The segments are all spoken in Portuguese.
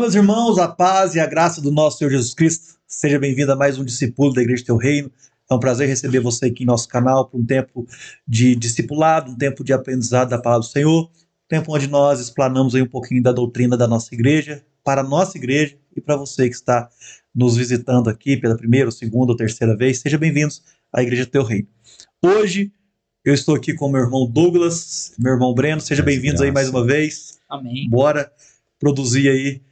Meus irmãos, a paz e a graça do nosso Senhor Jesus Cristo. Seja bem-vindo a mais um discípulo da Igreja Teu Reino. É um prazer receber você aqui em nosso canal para um tempo de discipulado, um tempo de aprendizado da palavra do Senhor, um tempo onde nós explanamos aí um pouquinho da doutrina da nossa igreja, para a nossa igreja e para você que está nos visitando aqui pela primeira, segunda ou terceira vez. Seja bem-vindos à Igreja Teu Reino. Hoje eu estou aqui com meu irmão Douglas, meu irmão Breno. Sejam bem-vindos aí mais uma vez. Amém. Bora produzir aí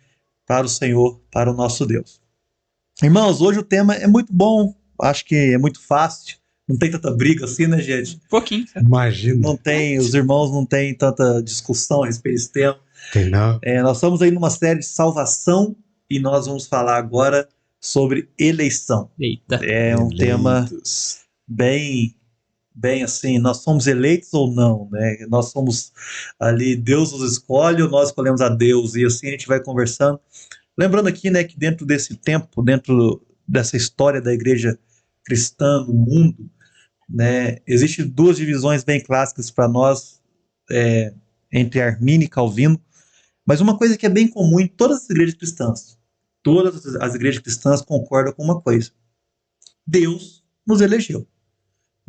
para o Senhor, para o nosso Deus. Irmãos, hoje o tema é muito bom, acho que é muito fácil, não tem tanta briga assim, né, gente? Pouquinho. Imagina. Não tem, os irmãos não têm tanta discussão a respeito desse tema. Tem não. Nós estamos aí numa série de salvação e nós vamos falar agora sobre eleição. Eita. É um tema bem assim, nós somos eleitos ou não, né? Nós somos ali, Deus nos escolhe ou nós escolhemos a Deus, e assim a gente vai conversando. Lembrando aqui, né, que dentro desse tempo, dentro dessa história da igreja cristã no mundo, né, existem duas divisões bem clássicas para nós, entre Armínio e Calvino, mas uma coisa que é bem comum em todas as igrejas cristãs, todas as igrejas cristãs concordam com uma coisa: Deus nos elegeu.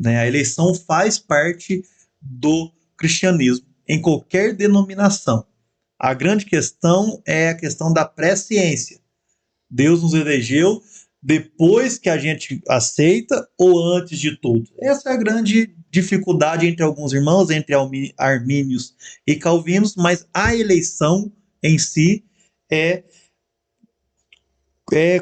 Né? A eleição faz parte do cristianismo, em qualquer denominação. A grande questão é a questão da presciência. Deus nos elegeu depois que a gente aceita ou antes de tudo? Essa é a grande dificuldade entre alguns irmãos, entre armínios e calvinos, mas a eleição em si é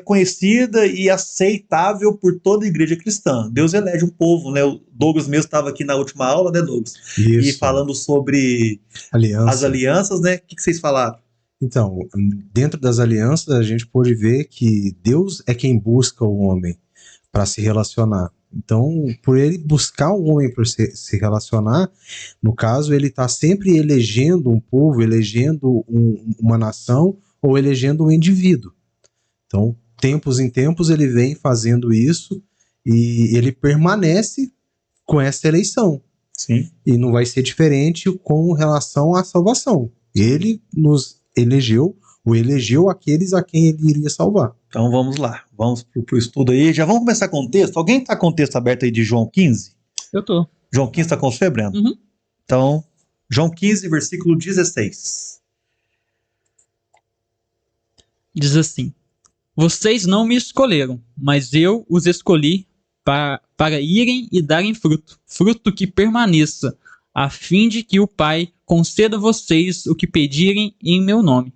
conhecida e aceitável por toda a igreja cristã. Deus elege um povo, né? O Douglas mesmo estava aqui na última aula, né, Douglas? Isso. E falando sobre as alianças, né? O que vocês falaram? Então, dentro das alianças, a gente pode ver que Deus é quem busca o homem para se relacionar. Então, por ele buscar um homem para se relacionar, no caso, ele está sempre elegendo um povo, elegendo uma nação ou elegendo um indivíduo. Então, tempos em tempos, ele vem fazendo isso e ele permanece com essa eleição. Sim. E não vai ser diferente com relação à salvação. Ele nos elegeu, ou elegeu aqueles a quem ele iria salvar. Então, vamos lá. Vamos para o estudo aí. Já vamos começar com o texto? Alguém está com o texto aberto aí de João 15? Eu tô. João 15 está com você, Breno? Uhum. Então, João 15, versículo 16. Diz assim: Vocês não me escolheram, mas eu os escolhi para irem e darem fruto, fruto que permaneça, a fim de que o Pai conceda a vocês o que pedirem em meu nome.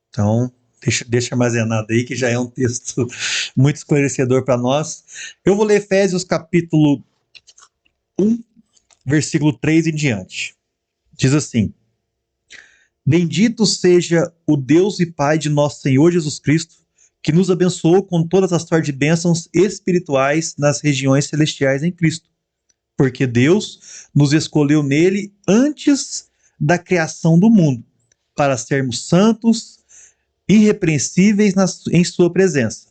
Então, deixa armazenado aí, que já é um texto muito esclarecedor para nós. Eu vou ler Efésios capítulo 1, versículo 3 em diante. Diz assim: Bendito seja o Deus e Pai de nosso Senhor Jesus Cristo, que nos abençoou com todas as sortes de bênçãos espirituais nas regiões celestiais em Cristo. Porque Deus nos escolheu nele antes da criação do mundo, para sermos santos, irrepreensíveis em sua presença.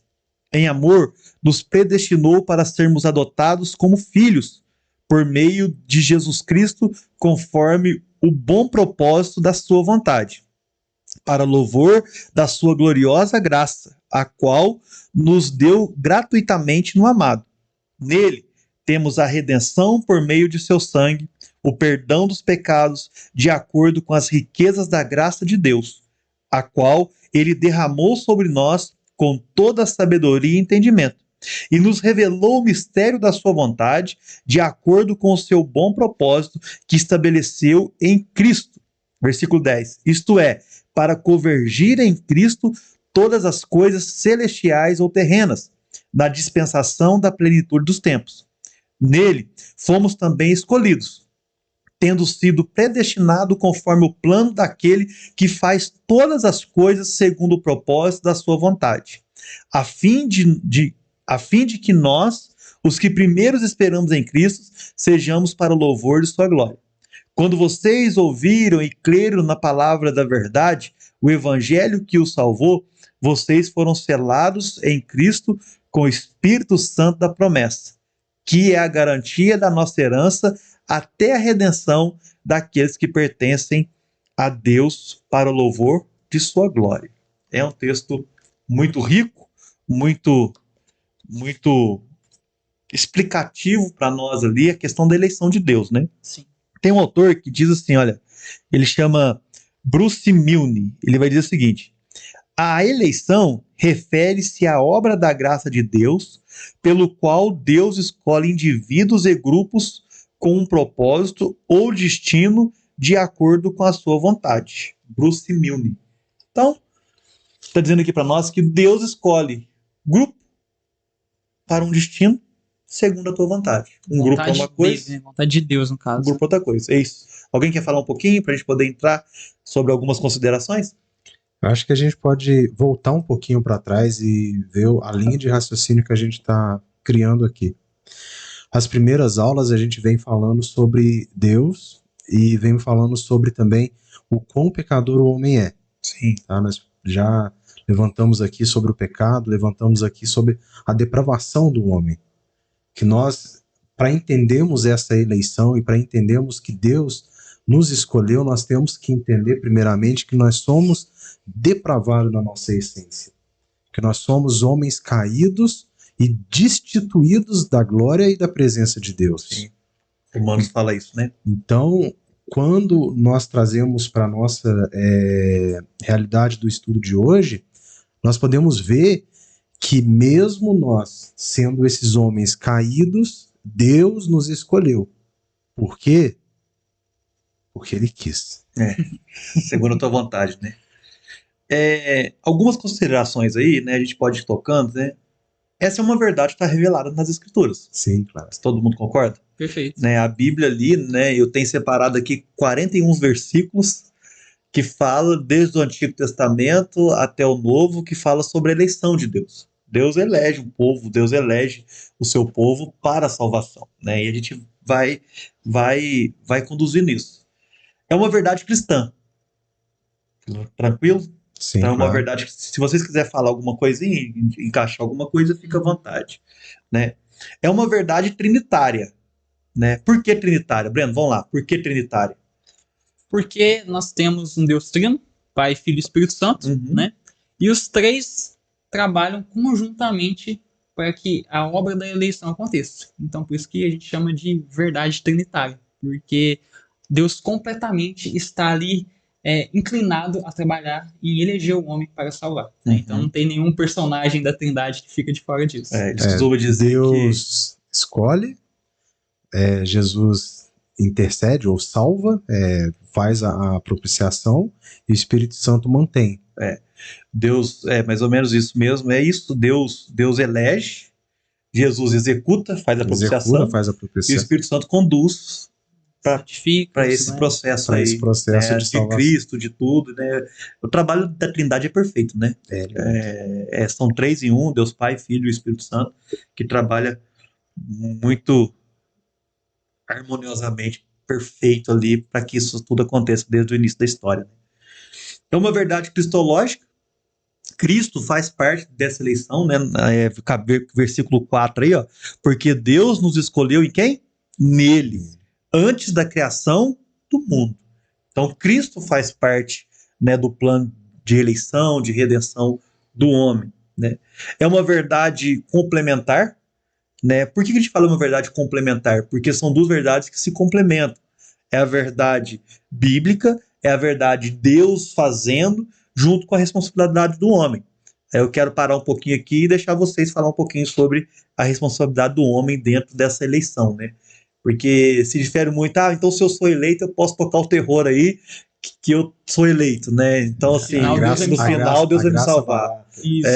Em amor, nos predestinou para sermos adotados como filhos, por meio de Jesus Cristo, conforme o bom propósito da sua vontade, para louvor da sua gloriosa graça, a qual nos deu gratuitamente no amado. Nele temos a redenção por meio de seu sangue, o perdão dos pecados, de acordo com as riquezas da graça de Deus, a qual ele derramou sobre nós com toda a sabedoria e entendimento, e nos revelou o mistério da sua vontade, de acordo com o seu bom propósito que estabeleceu em Cristo. Versículo 10. Isto é, para convergir em Cristo todas as coisas celestiais ou terrenas, na dispensação da plenitude dos tempos. Nele fomos também escolhidos, tendo sido predestinado conforme o plano daquele que faz todas as coisas segundo o propósito da sua vontade, a fim de que nós, os que primeiros esperamos em Cristo, sejamos para o louvor de sua glória. Quando vocês ouviram e creram na palavra da verdade, o evangelho que os salvou, vocês foram selados em Cristo com o Espírito Santo da promessa, que é a garantia da nossa herança até a redenção daqueles que pertencem a Deus para o louvor de sua glória. É um texto muito rico, muito explicativo para nós ali, a questão da eleição de Deus, né? Sim. Tem um autor que diz assim, olha, ele chama Bruce Milne, ele vai dizer o seguinte: a eleição refere-se à obra da graça de Deus, pelo qual Deus escolhe indivíduos e grupos com um propósito ou destino de acordo com a sua vontade. Bruce Milne. Então, está dizendo aqui para nós que Deus escolhe grupo para um destino segundo a tua vontade. Um grupo é uma coisa, né? Vontade de Deus, no um caso. grupo é outra coisa. É isso. Alguém quer falar um pouquinho para a gente poder entrar sobre algumas considerações? Eu acho que a gente pode voltar um pouquinho para trás e ver a linha de raciocínio que a gente está criando aqui. As primeiras aulas a gente vem falando sobre Deus e vem falando sobre também o quão pecador o homem é. Sim. Tá? Nós já levantamos aqui sobre o pecado, levantamos aqui sobre a depravação do homem. Que nós, para entendermos essa eleição e para entendermos que Deus nos escolheu, nós temos que entender primeiramente que nós somos depravados na nossa essência. Que nós somos homens caídos e destituídos da glória e da presença de Deus. Sim. Romanos fala isso, né? Então, quando nós trazemos para a nossa realidade do estudo de hoje, nós podemos ver que mesmo nós, sendo esses homens caídos, Deus nos escolheu. Por quê? Porque Ele quis. Segundo a tua vontade, né? Algumas considerações aí, né? A gente pode ir tocando, né? Essa é uma verdade que está revelada nas Escrituras. Sim, claro. Todo mundo concorda? Perfeito. Né? A Bíblia ali, né? Eu tenho separado aqui 41 versículos que fala desde o Antigo Testamento até o Novo, que fala sobre a eleição de Deus. Deus elege um povo, Deus elege o seu povo para a salvação, né? E a gente vai conduzir nisso. É uma verdade cristã. Tranquilo? Sim, Então é uma claro. verdade que, se vocês quiserem falar alguma coisinha, encaixar alguma coisa, fica à vontade, né? É uma verdade trinitária, né? Por que trinitária? Breno, vamos lá. Por que trinitária? Porque nós temos um Deus trino, Pai, Filho e Espírito Santo, Uhum. né? E os três trabalham conjuntamente para que a obra da eleição aconteça. Então, por isso que a gente chama de verdade trinitária, porque Deus completamente está ali inclinado a trabalhar em eleger o homem para salvar. Né? Uhum. Então, não tem nenhum personagem da Trindade que fica de fora disso. Eles costumam dizer Deus escolhe, Jesus intercede ou salva, faz a propiciação e o Espírito Santo mantém. Deus, mais ou menos isso mesmo, é isso. Deus elege, Jesus executa, faz a propiciação, Faz a e o propiciação. Espírito Santo conduz Santifica, para esse né? processo Para aí, esse processo né, de de salvação. Cristo, de tudo, né? O trabalho da Trindade é perfeito, né? São 3 em 1, Deus Pai, Filho e Espírito Santo, que trabalha muito harmoniosamente, perfeito ali, para que isso tudo aconteça desde o início da história. É uma verdade cristológica. Cristo faz parte dessa eleição, né? Versículo 4 aí, ó. Porque Deus nos escolheu em quem? Nele, antes da criação do mundo. Então, Cristo faz parte, né, do plano de eleição, de redenção do homem, né? É uma verdade complementar, né? Por que a gente fala uma verdade complementar? Porque são duas verdades que se complementam. É a verdade bíblica, é a verdade de Deus fazendo, junto com a responsabilidade do homem. Eu quero parar um pouquinho aqui e deixar vocês falar um pouquinho sobre a responsabilidade do homem dentro dessa eleição, né? Porque se difere muito, então se eu sou eleito, eu posso tocar o terror aí, que eu sou eleito, né? Então, assim, Final, no final Deus vai me salvar. Isso,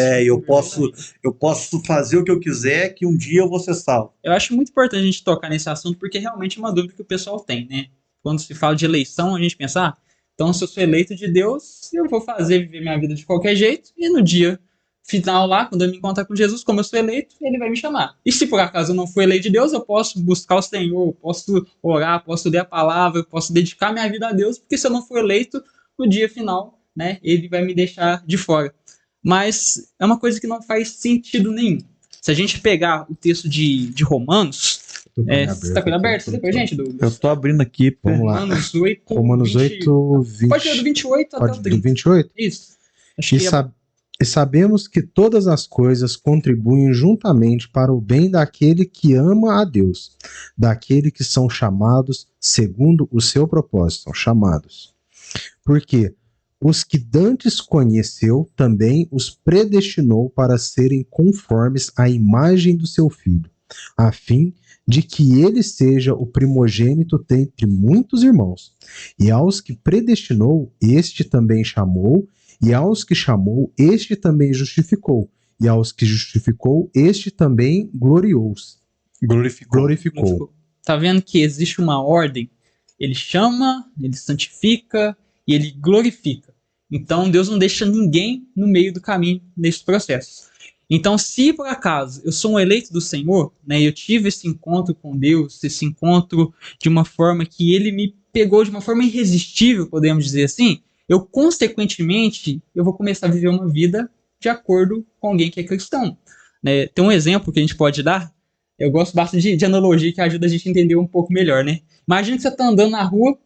Eu posso fazer o que eu quiser, que um dia eu vou ser salvo. Eu acho muito importante a gente tocar nesse assunto, porque realmente é uma dúvida que o pessoal tem, né? Quando se fala de eleição, a gente pensa, então se eu sou eleito de Deus, eu vou viver minha vida de qualquer jeito, e no dia final lá, quando eu me encontrar com Jesus, como eu sou eleito, ele vai me chamar. E se por acaso eu não for eleito de Deus, eu posso buscar o Senhor, eu posso orar, posso ler a palavra, eu posso dedicar minha vida a Deus, porque se eu não for eleito, no dia final, né, ele vai me deixar de fora. Mas é uma coisa que não faz sentido nenhum. Se a gente pegar o texto de Romanos, você está com ele aberto? Você depois, gente, Douglas? Eu estou abrindo aqui. Vamos lá. Romanos 8, Romanos 8, 20. Pode ser do 28 até o 30. Do 28? Isso. Acho que E sabemos que todas as coisas contribuem juntamente para o bem daquele que ama a Deus, daquele que são chamados segundo o seu propósito. São chamados. Porque os que dantes conheceu, também os predestinou para serem conformes à imagem do seu Filho, a fim de que ele seja o primogênito dentre muitos irmãos. E aos que predestinou, este também chamou, e aos que chamou, este também justificou, e aos que justificou, este também glorificou. Tá vendo que existe uma ordem? Ele chama, ele santifica e ele glorifica. Então Deus não deixa ninguém no meio do caminho nesse processo. Então, se por acaso eu sou um eleito do Senhor, né, eu tive esse encontro com Deus, esse encontro de uma forma que ele me pegou de uma forma irresistível, podemos dizer assim, eu, consequentemente, eu vou começar a viver uma vida de acordo com alguém que é cristão. Né? Tem um exemplo que a gente pode dar, eu gosto bastante de analogia que ajuda a gente a entender um pouco melhor, né? Imagina que você tá andando na rua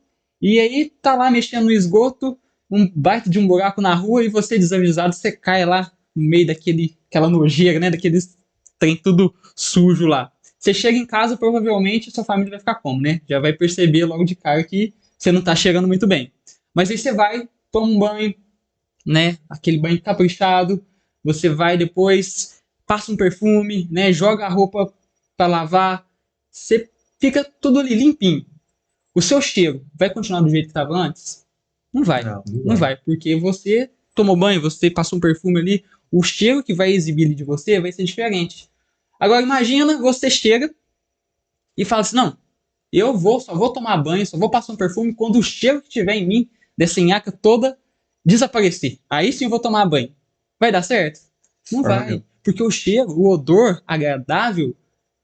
e aí tá lá mexendo no esgoto, um baita de um buraco na rua e você desavisado, você cai lá no meio daquela nojeira, né? Daquele trem tudo sujo lá. Você chega em casa, provavelmente sua família vai ficar como, né? Já vai perceber logo de cara que você não tá chegando muito bem. Mas aí você vai, toma um banho, né? Aquele banho caprichado. Você vai depois, passa um perfume, né? Joga a roupa para lavar. Você fica tudo ali limpinho. O seu cheiro vai continuar do jeito que estava antes? Não vai. Não vai, porque você tomou banho, você passou um perfume ali, o cheiro que vai exibir ali de você vai ser diferente. Agora imagina, você chega e fala assim, não, só vou tomar banho, só vou passar um perfume quando o cheiro que tiver em mim, dessa nhaca toda, desaparecer. Aí sim eu vou tomar banho. Vai dar certo? Não vai. Porque o cheiro, o odor agradável,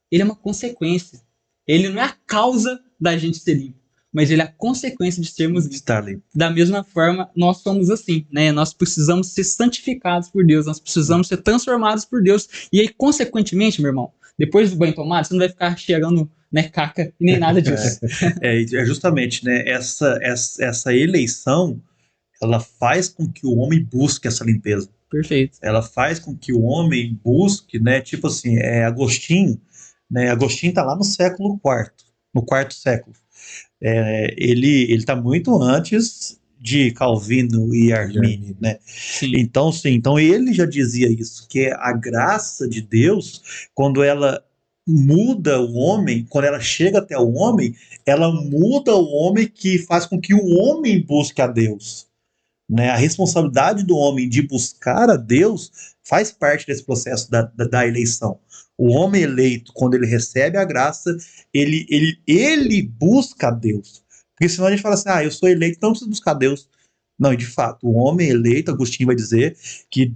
ele é uma consequência. Ele não é a causa da gente ser limpo, mas ele é a consequência de sermos limpos. Da mesma forma, nós somos assim, né? Nós precisamos ser santificados por Deus, nós precisamos ser transformados por Deus. E aí, consequentemente, meu irmão, depois do banho tomado, você não vai ficar cheirando, né, caca e nem nada disso. É justamente, né? Essa eleição, ela faz com que o homem busque essa limpeza. Perfeito. Ela faz com que o homem busque, né? Tipo assim, Agostinho, né? Agostinho tá lá no século IV, no quarto século. Ele está muito antes de Calvino e Armínio, né? Sim. Então ele já dizia isso, que a graça de Deus, quando ela muda o homem, quando ela chega até o homem, ela muda o homem, que faz com que o homem busque a Deus. Né? A responsabilidade do homem de buscar a Deus faz parte desse processo da eleição. O homem eleito, quando ele recebe a graça, ele busca a Deus. Porque senão a gente fala assim, eu sou eleito, então não preciso buscar a Deus. Não, e de fato, o homem eleito, Agostinho vai dizer, que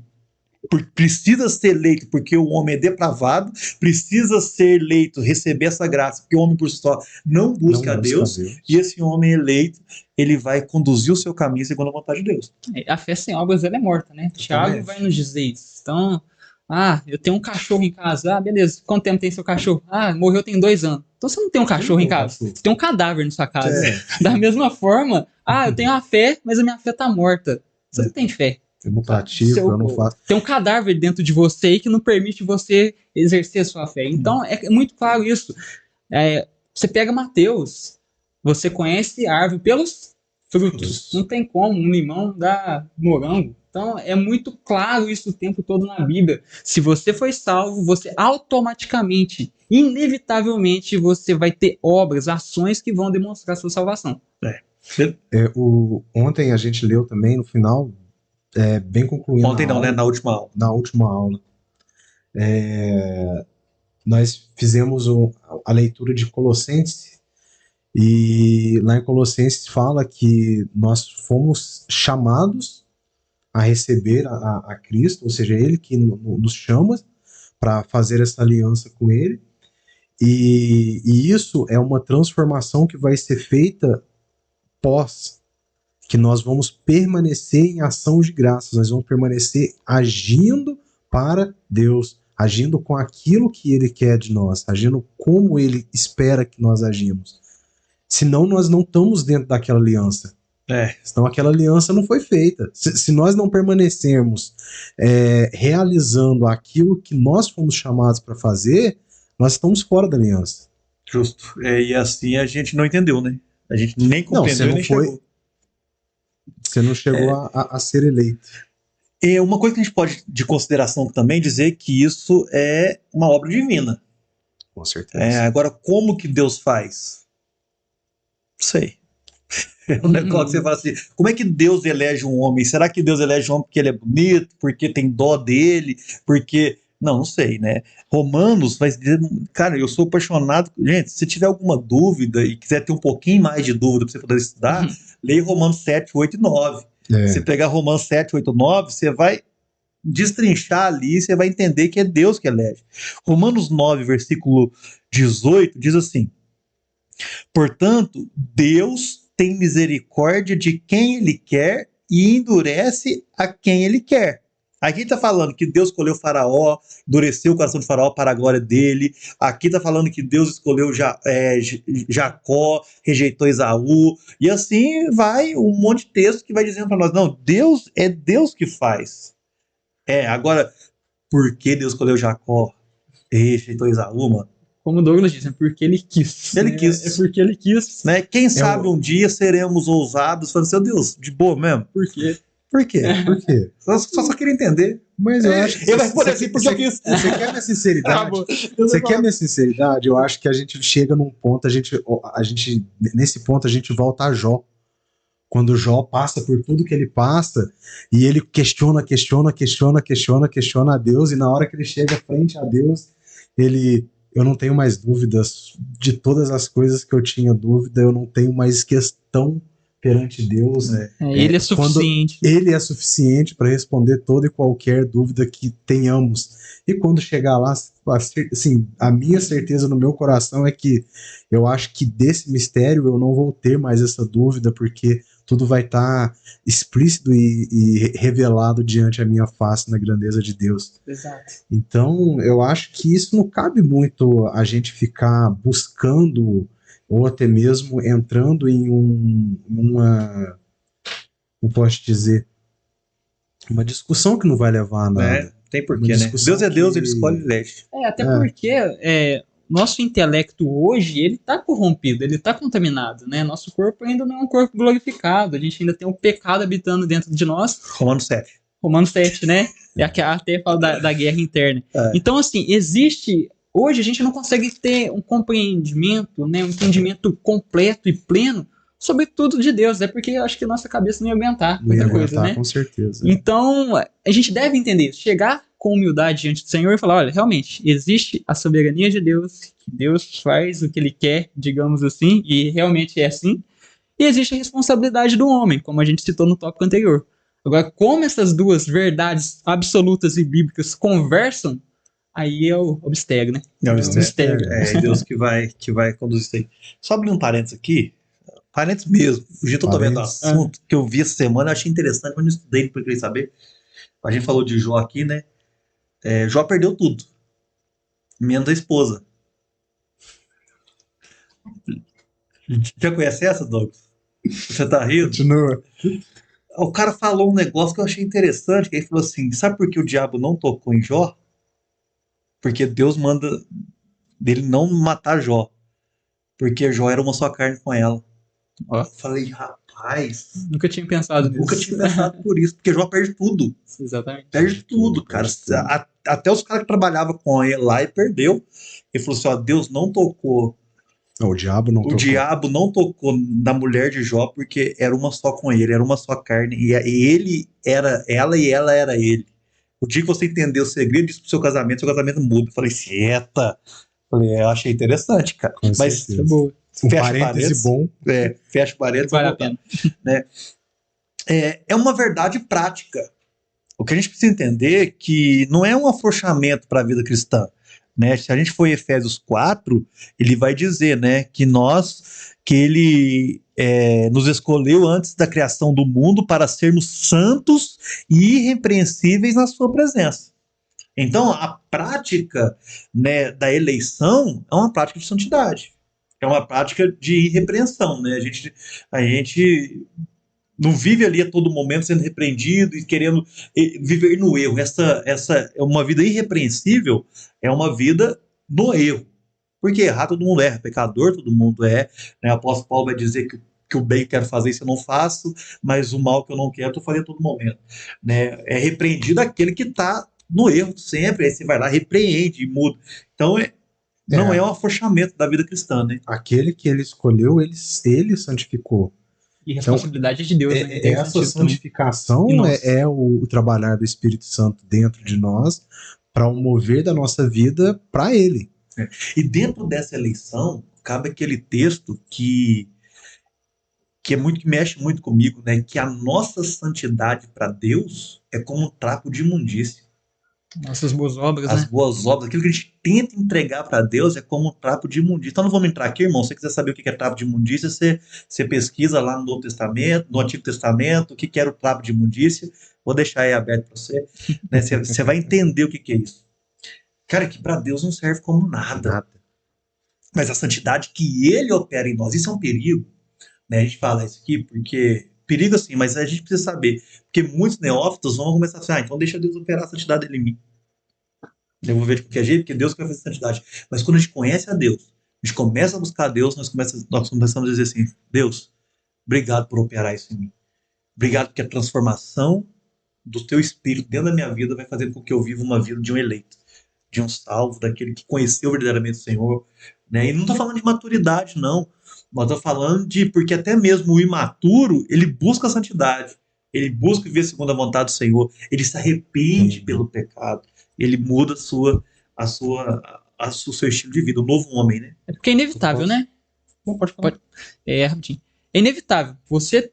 precisa ser eleito porque o homem é depravado, precisa ser eleito, receber essa graça, porque o homem por si só não busca a Deus, e esse homem eleito, ele vai conduzir o seu caminho segundo a vontade de Deus. A fé sem obras, ela é morta, né? Tiago vai nos dizer isso. Então, eu tenho um cachorro em casa. Beleza. Quanto tempo tem seu cachorro? Morreu tem 2 anos. Então você não tem um cachorro em casa. Você tem um cadáver na sua casa. Da mesma forma, eu tenho a fé, mas a minha fé tá morta. Você não tem fé. Eu não pratico, eu não faço. Tem um cadáver dentro de você que não permite você exercer a sua fé. Então, é muito claro isso. Você pega Mateus, você conhece a árvore pelos frutos. Não tem como um limão dar morango. Então, é muito claro isso o tempo todo na Bíblia. Se você foi salvo, você automaticamente, inevitavelmente, você vai ter obras, ações que vão demonstrar a sua salvação. Ontem a gente leu também, no final, bem concluindo. Ontem não, né? Na última aula. Na última aula. Nós fizemos a leitura de Colossenses, e lá em Colossenses fala que nós fomos chamados a receber a Cristo, ou seja, Ele que nos chama para fazer essa aliança com Ele, e isso é uma transformação que vai ser feita que nós vamos permanecer em ação de graças, nós vamos permanecer agindo para Deus, agindo com aquilo que Ele quer de nós, agindo como Ele espera que nós agimos. Senão nós não estamos dentro daquela aliança. Senão aquela aliança não foi feita. Se nós não permanecermos realizando aquilo que nós fomos chamados para fazer, nós estamos fora da aliança. Justo. E assim a gente não entendeu, né? A gente nem compreendeu, nem chegou. Você não chegou a ser eleito. E uma coisa que a gente pode, de consideração também, dizer que isso é uma obra divina. Com certeza. Agora, como que Deus faz? Não sei. É um negócio que você fala assim, como é que Deus elege um homem? Será que Deus elege um homem porque ele é bonito, porque tem dó dele, porque... Não sei, né? Romanos vai dizer, cara, eu sou apaixonado. Gente, se tiver alguma dúvida e quiser ter um pouquinho mais de dúvida para você poder estudar, leia Romanos 7, 8 e 9. Se pegar Romanos 7, 8 e 9, você vai destrinchar ali, você vai entender que é Deus que elege. Romanos 9, versículo 18, diz assim: portanto, Deus tem misericórdia de quem Ele quer e endurece a quem Ele quer. Aqui está falando que Deus escolheu Faraó, endureceu o coração de Faraó para a glória dele. Aqui está falando que Deus escolheu Jacó, rejeitou Esaú. E assim vai um monte de texto que vai dizendo para nós, não, Deus é Deus que faz. Agora, por que Deus escolheu Jacó e rejeitou Esaú, mano? Como o Douglas disse, é porque ele quis. Ele quis. É porque ele quis. Né? Quem sabe um dia seremos ousados, falando, seu Deus, de boa mesmo? Por quê? Por quê? Por quê? Só queria entender. Mas eu acho que... Eu vou responder assim porque eu quis. Você quer minha sinceridade? Você quer minha sinceridade? Eu acho que a gente chega num ponto, nesse ponto a gente volta a Jó. Quando Jó passa por tudo que ele passa, e ele questiona a Deus, e na hora que ele chega frente a Deus, eu não tenho mais dúvidas de todas as coisas que eu tinha dúvida, eu não tenho mais questão perante Deus. Ele é suficiente. Ele é suficiente para responder toda e qualquer dúvida que tenhamos. E quando chegar lá, assim, a minha certeza no meu coração é que eu acho que desse mistério eu não vou ter mais essa dúvida, porque tudo vai estar explícito e revelado diante a minha face na grandeza de Deus. Exato. Então, eu acho que isso não cabe muito a gente ficar buscando ou até mesmo entrando em uma, como posso dizer, uma discussão que não vai levar a nada. Tem porquê, né? Deus é Deus, ele escolhe e elege. Até porque nosso intelecto hoje, ele tá corrompido, ele tá contaminado, né? Nosso corpo ainda não é um corpo glorificado, a gente ainda tem o pecado habitando dentro de nós. Romanos 7. Romanos 7, né? Até fala da guerra interna. Então, assim, existe... Hoje a gente não consegue ter um compreendimento, né, um entendimento completo e pleno sobre tudo de Deus, porque eu acho que nossa cabeça não ia aguentar muita coisa, né? Com certeza. Então, a gente deve entender isso, chegar com humildade diante do Senhor e falar, olha, realmente, existe a soberania de Deus, que Deus faz o que Ele quer, digamos assim, e realmente é assim, e existe a responsabilidade do homem, como a gente citou no tópico anterior. Agora, como essas duas verdades absolutas e bíblicas conversam, aí é o mistério, né? É o mistério. É Deus que vai conduzir isso aí. Só abrir um parênteses aqui. Parênteses mesmo. Fugir totalmente do assunto que eu vi essa semana. Eu achei interessante, mas não estudei porque eu queria saber. A gente falou de Jó aqui, né? Jó perdeu tudo. Menos a esposa. Já conhece essa, Douglas? Você tá rindo? Continua. O cara falou um negócio que eu achei interessante. Que ele falou assim, sabe por que o diabo não tocou em Jó? Porque Deus manda dele não matar Jó. Porque Jó era uma só carne com ela. Eu falei, rapaz. Nunca tinha pensado nisso. Nunca tinha pensado por isso. Porque Jó perde tudo. Exatamente. Perde tudo, cara. Até os caras que trabalhavam com ele lá e perdeu. Ele falou assim: ó, Deus não tocou. O diabo não tocou. O diabo não tocou na mulher de Jó porque era uma só com ele, era uma só carne. E ele era ela e ela era ele. O dia que você entender o segredo disso pro seu casamento muda. Eu falei, eita. Eu achei interessante, cara. Com mas certeza. Boa. Um parêntese bom. Fecha parênteses. Vale a pena. Né? É uma verdade prática. O que a gente precisa entender é que não é um afrouxamento para a vida cristã. Né? Se a gente for em Efésios 4, ele vai dizer, né, que ele nos escolheu antes da criação do mundo para sermos santos e irrepreensíveis na sua presença. Então, a prática, né, da eleição é uma prática de santidade. É uma prática de irrepreensão. Né? A gente não vive ali a todo momento sendo repreendido e querendo viver no erro. Essa é uma vida irrepreensível, é uma vida no erro. Porque errar todo mundo erra, pecador todo mundo é. Né? O apóstolo Paulo vai dizer que o bem que quero fazer isso eu não faço, mas o mal que eu não quero eu fazer a todo momento. Né? É repreendido aquele que está no erro sempre, aí você vai lá, repreende e muda. Então não é um afrouxamento da vida cristã, né? Aquele que ele escolheu, ele santificou. E responsabilidade é de Deus, né? Tem Essa sentido também. santificação E nós? é o trabalhar do Espírito Santo dentro de nós para o mover da nossa vida para ele. E dentro dessa eleição, cabe aquele texto que que mexe muito comigo, né? Que a nossa santidade para Deus é como um trapo de imundícia. Nossas boas obras, As né? boas obras, aquilo que a gente tenta entregar para Deus é como um trapo de imundícia. Então não vamos entrar aqui, irmão. Se você quiser saber o que é trapo de imundícia, você pesquisa lá no Novo Testamento, no Antigo Testamento, o que era o trapo de imundícia. Vou deixar aí aberto para você. Né? Você vai entender o que é isso. Cara, que para Deus não serve como nada. Mas a santidade que Ele opera em nós, isso é um perigo. Né? A gente fala isso aqui porque... Perigo assim, mas a gente precisa saber. Porque muitos neófitos vão começar a falar, então deixa Deus operar a santidade dele em mim. Eu vou ver de qualquer jeito, porque Deus que vai fazer santidade. Mas quando a gente conhece a Deus, a gente começa a buscar a Deus, nós começamos a dizer assim, Deus, obrigado por operar isso em mim. Obrigado porque a transformação do teu espírito dentro da minha vida vai fazer com que eu viva uma vida de um eleito, de um salvo, daquele que conheceu verdadeiramente o Senhor. Né? E não estou falando de maturidade, não. Mas estou falando de, porque até mesmo o imaturo, ele busca a santidade. Ele busca viver segundo a vontade do Senhor. Ele se arrepende pelo pecado. Ele muda o seu estilo de vida, o novo homem, né? É porque é inevitável, né? Bom, pode falar. Rapidinho. É inevitável. Você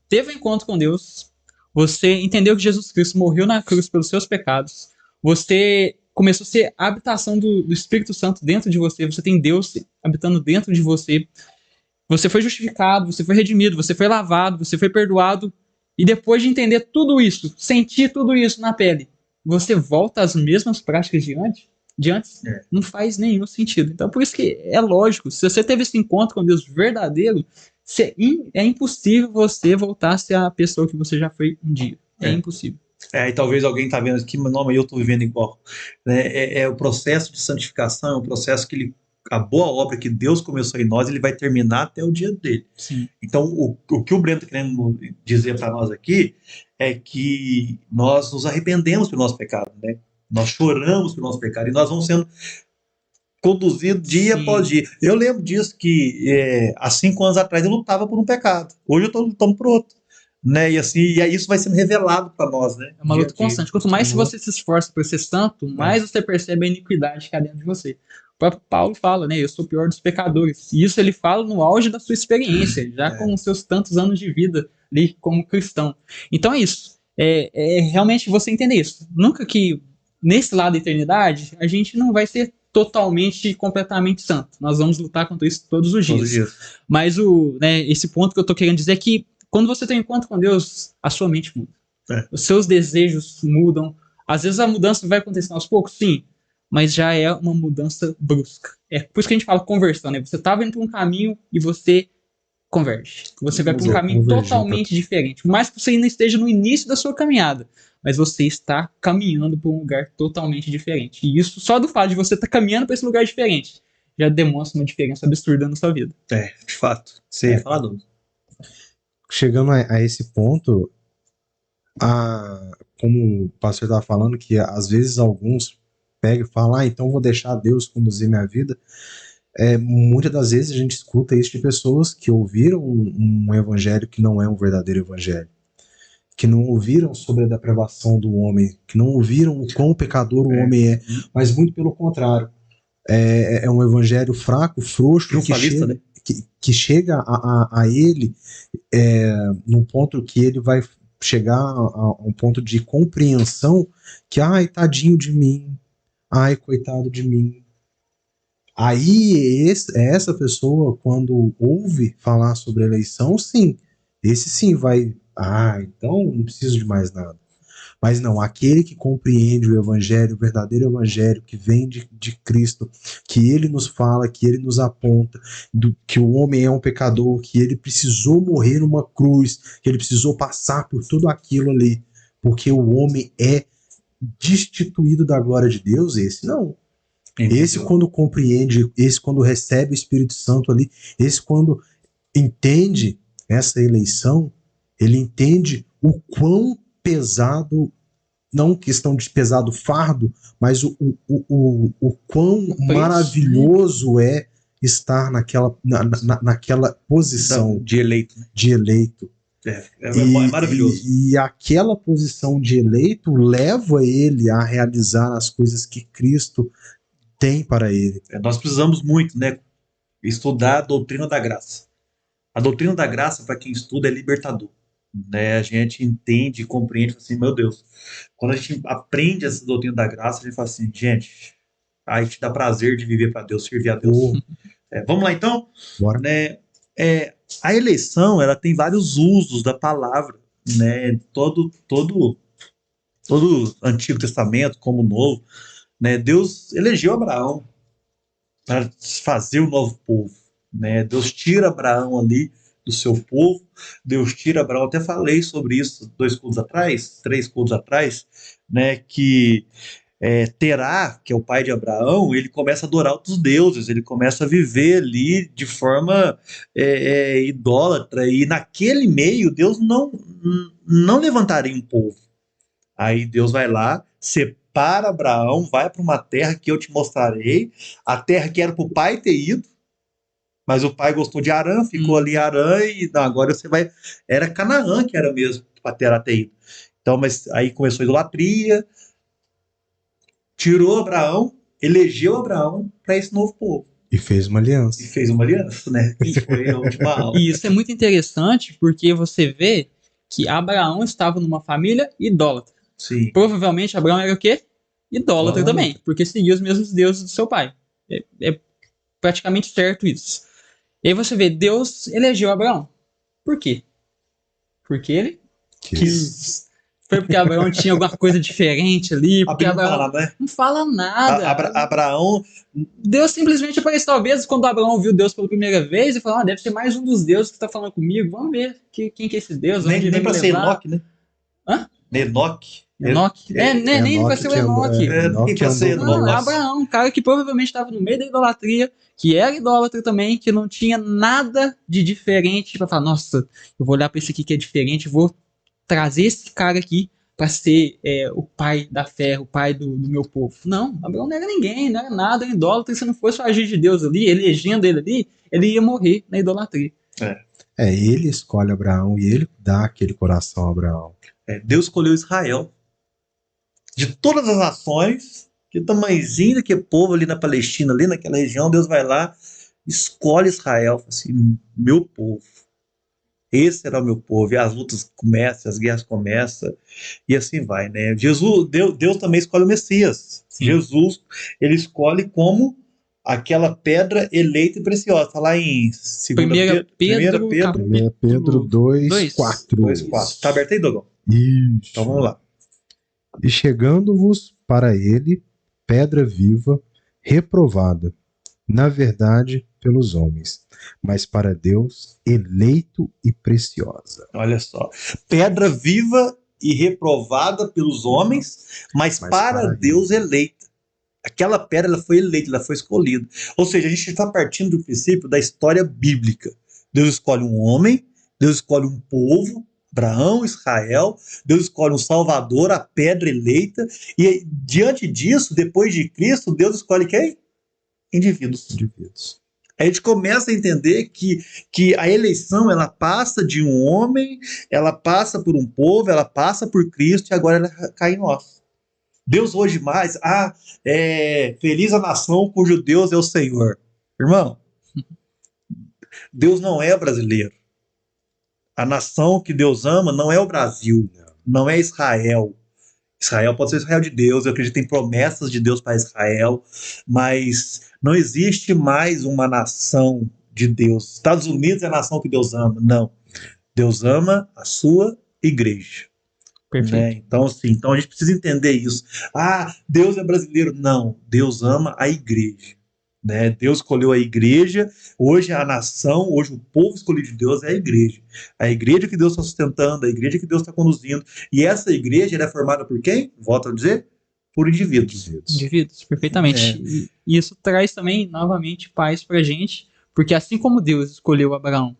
teve um encontro com Deus, você entendeu que Jesus Cristo morreu na cruz pelos seus pecados, você começou a ser a habitação do Espírito Santo dentro de você, você tem Deus habitando dentro de você, você foi justificado, você foi redimido, você foi lavado, você foi perdoado, e depois de entender tudo isso, sentir tudo isso na pele, você volta às mesmas práticas de antes? Não faz nenhum sentido. Então, por isso que é lógico, se você teve esse encontro com Deus verdadeiro, é impossível você voltar a ser a pessoa que você já foi um dia. É impossível. E talvez alguém tá vendo aqui, mas não, mas eu tô vivendo igual. Né? O processo de santificação, é um processo que a boa obra que Deus começou em nós, ele vai terminar até o dia dele. Sim. Então, o que o Breno está querendo dizer para nós aqui é que nós nos arrependemos pelo nosso pecado, né? Nós choramos pelo nosso pecado e nós vamos sendo conduzidos dia após dia. Eu lembro disso que há 5 anos atrás eu lutava por um pecado. Hoje eu estou lutando por outro. Né? E assim, e aí isso vai sendo revelado para nós, né? É uma luta constante. Quanto mais você se esforça por ser santo, mais você percebe a iniquidade que há dentro de você. O próprio Paulo fala, né? Eu sou o pior dos pecadores. E isso ele fala no auge da sua experiência, já com os seus tantos anos de vida ali como cristão. Então é isso. É realmente você entender isso. Nunca que nesse lado da eternidade a gente não vai ser totalmente, completamente santo. Nós vamos lutar contra isso todos os dias. Mas esse ponto que eu tô querendo dizer é que quando você tem um encontro com Deus, a sua mente muda. Os seus desejos mudam. Às vezes a mudança vai acontecer aos poucos, sim, mas já é uma mudança brusca. É por isso que a gente fala conversão, né? Você estava indo por um caminho e você converge. Você vai para um caminho totalmente diferente. Por mais que você ainda esteja no início da sua caminhada, mas você está caminhando para um lugar totalmente diferente. E isso, só do fato de você estar caminhando para esse lugar diferente, já demonstra uma diferença absurda na sua vida. De fato. Você ia falar, Douglas? Chegando a esse ponto, como o pastor estava falando, que às vezes alguns pegam e falam, então vou deixar Deus conduzir minha vida. Muitas das vezes a gente escuta isso de pessoas que ouviram um evangelho que não é um verdadeiro evangelho, que não ouviram sobre a depravação do homem, que não ouviram o quão pecador o homem é, mas muito pelo contrário. É um evangelho fraco, frouxo, que chega a ele num ponto que ele vai chegar a um ponto de compreensão que, ai, tadinho de mim, ai, coitado de mim. Aí essa pessoa, quando ouve falar sobre eleição, sim, esse sim vai, então não preciso de mais nada. Mas não, aquele que compreende o evangelho, o verdadeiro evangelho, que vem de Cristo, que ele nos fala, que ele nos aponta, que o homem é um pecador, que ele precisou morrer numa cruz, que ele precisou passar por tudo aquilo ali, porque o homem é destituído da glória de Deus, esse não. Esse quando compreende, esse quando recebe o Espírito Santo ali, esse quando entende essa eleição, ele entende o quão pesado, não questão de pesado fardo, mas o quão maravilhoso é estar naquela posição de eleito. De eleito. É maravilhoso. E aquela posição de eleito leva ele a realizar as coisas que Cristo tem para ele. Nós precisamos muito, né, estudar a doutrina da graça. A doutrina da graça, para quem estuda, é libertador. Né? A gente entende e compreende, assim, meu Deus, quando a gente aprende essa doutrina da graça, a gente fala assim, gente, aí te dá prazer de viver para Deus, servir a Deus. Vamos lá, então? Bora. Né? A eleição, ela tem vários usos da palavra, né? Todo Antigo Testamento, como o Novo, né? Deus elegeu Abraão para fazer o novo povo, né? Deus tira Abraão ali do seu povo, Deus tira Abraão, até falei sobre isso 3 cultos atrás, né? Que Terá, que é o pai de Abraão, ele começa a adorar outros deuses, ele começa a viver ali de forma idólatra, e naquele meio Deus não levantaria um povo. Aí Deus vai lá, separa Abraão, vai para uma terra que eu te mostrarei, a terra que era para o pai ter ido, mas o pai gostou de Harã, ficou ali em Harã, e não, agora você vai... Era Canaã que era mesmo para Terá ter ido. Então, mas aí começou a idolatria, tirou Abraão, elegeu Abraão para esse novo povo. E fez uma aliança. Né? Que foi a última aula. E isso é muito interessante, porque você vê que Abraão estava numa família idólatra. Sim. Provavelmente Abraão era o quê? Idólatra também, porque seguia os mesmos deuses do seu pai. É praticamente certo isso. E aí você vê, Deus elegeu Abraão. Por quê? Porque ele quis. Foi porque Abraão tinha alguma coisa diferente ali. Porque Abraão não fala nada. Abraão... Deus simplesmente apareceu. Talvez quando Abraão viu Deus pela primeira vez, ele falou, deve ser mais um dos deuses que está falando comigo. Vamos ver quem que é esse Deus. Nem para ser Enoque, né? Hã? Enoque. Nem para ser o Enoque. Não, é Abraão, um cara que provavelmente estava no meio da idolatria, que era idólatra também, que não tinha nada de diferente para falar, nossa, eu vou olhar para esse aqui que é diferente, vou trazer esse cara aqui para ser o pai da fé, o pai do meu povo. Não, Abraão não era ninguém, não era nada, era idólatra. Se não fosse o agir de Deus ali, elegendo ele ali, ele ia morrer na idolatria. Ele escolhe Abraão e ele dá aquele coração a Abraão. Deus escolheu Israel. De todas as nações, que tamanhozinho daquele povo ali na Palestina, ali naquela região, Deus vai lá, escolhe Israel, assim, meu povo. Esse era o meu povo, e as lutas começam, as guerras começam, e assim vai, né? Deus também escolhe o Messias. Sim. Jesus, ele escolhe como aquela pedra eleita e preciosa. Está lá em 2 Pedro 2:4. Está aberto aí, Dogão? Isso. Então vamos lá. E chegando-vos para ele, pedra viva, reprovada, na verdade, pelos homens, mas para Deus, eleito e preciosa. Olha só. Pedra viva e reprovada pelos homens, mas para Deus eleita. Aquela pedra, ela foi eleita, ela foi escolhida. Ou seja, a gente está partindo do princípio da história bíblica. Deus escolhe um homem, Deus escolhe um povo, Abraão, Israel, Deus escolhe um Salvador, a pedra eleita, e diante disso, depois de Cristo, Deus escolhe quem? Indivíduos. A gente começa a entender que a eleição, ela passa de um homem, ela passa por um povo, ela passa por Cristo, e agora ela cai em nós. Deus hoje mais, feliz a nação cujo Deus é o Senhor. Irmão, Deus não é brasileiro. A nação que Deus ama não é o Brasil, não é Israel. Israel pode ser Israel de Deus, eu acredito em promessas de Deus para Israel, mas não existe mais uma nação de Deus. Estados Unidos é a nação que Deus ama. Não. Deus ama a sua igreja. Perfeito. né? Então, assim, então a gente precisa entender isso. Ah, Deus é brasileiro. Não, Deus ama a igreja. Né? Deus escolheu a igreja, hoje a nação, hoje o povo escolhido de Deus é a igreja. A igreja que Deus está sustentando, a igreja que Deus está conduzindo. E essa igreja ela é formada por quem? Volto a dizer, por indivíduos. Indivíduos, perfeitamente. E isso traz também, novamente, paz pra gente, porque assim como Deus escolheu Abraão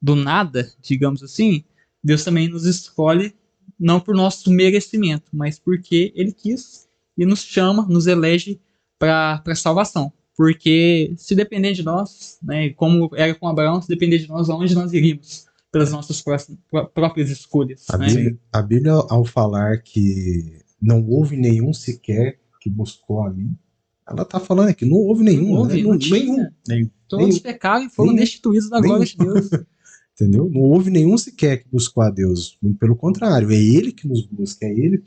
do nada, digamos assim, Deus também nos escolhe não por nosso merecimento, mas porque Ele quis e nos chama, nos elege para salvação. Porque se depender de nós, né, como era com Abraão, se depender de nós, aonde nós iríamos? Pelas nossas próprias escolhas. A Bíblia, ao falar que não houve nenhum sequer que buscou a mim, ela está falando aqui, não houve nenhum. Não houve, né? não tinha. Nenhum. Todos pecaram e foram destituídos da glória de Deus. Entendeu? Não houve nenhum sequer que buscou a Deus. Muito pelo contrário, é Ele que nos busca, é Ele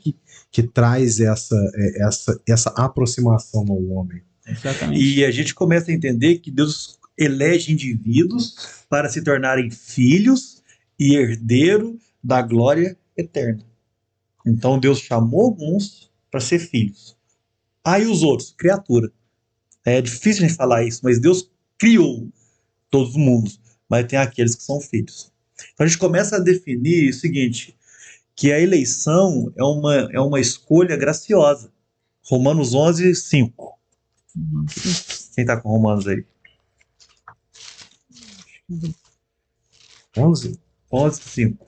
que traz essa aproximação ao homem. Exatamente. E a gente começa a entender que Deus elege indivíduos para se tornarem filhos e herdeiro da glória eterna. Então Deus chamou alguns para ser filhos. E os outros? Criatura. É difícil a gente falar isso, mas Deus criou todos os mundos, mas tem aqueles que são filhos. Então a gente começa a definir o seguinte, que a eleição é uma escolha graciosa. Romanos 11, 5. Quem tá com Romanos aí? 11? 11, 5.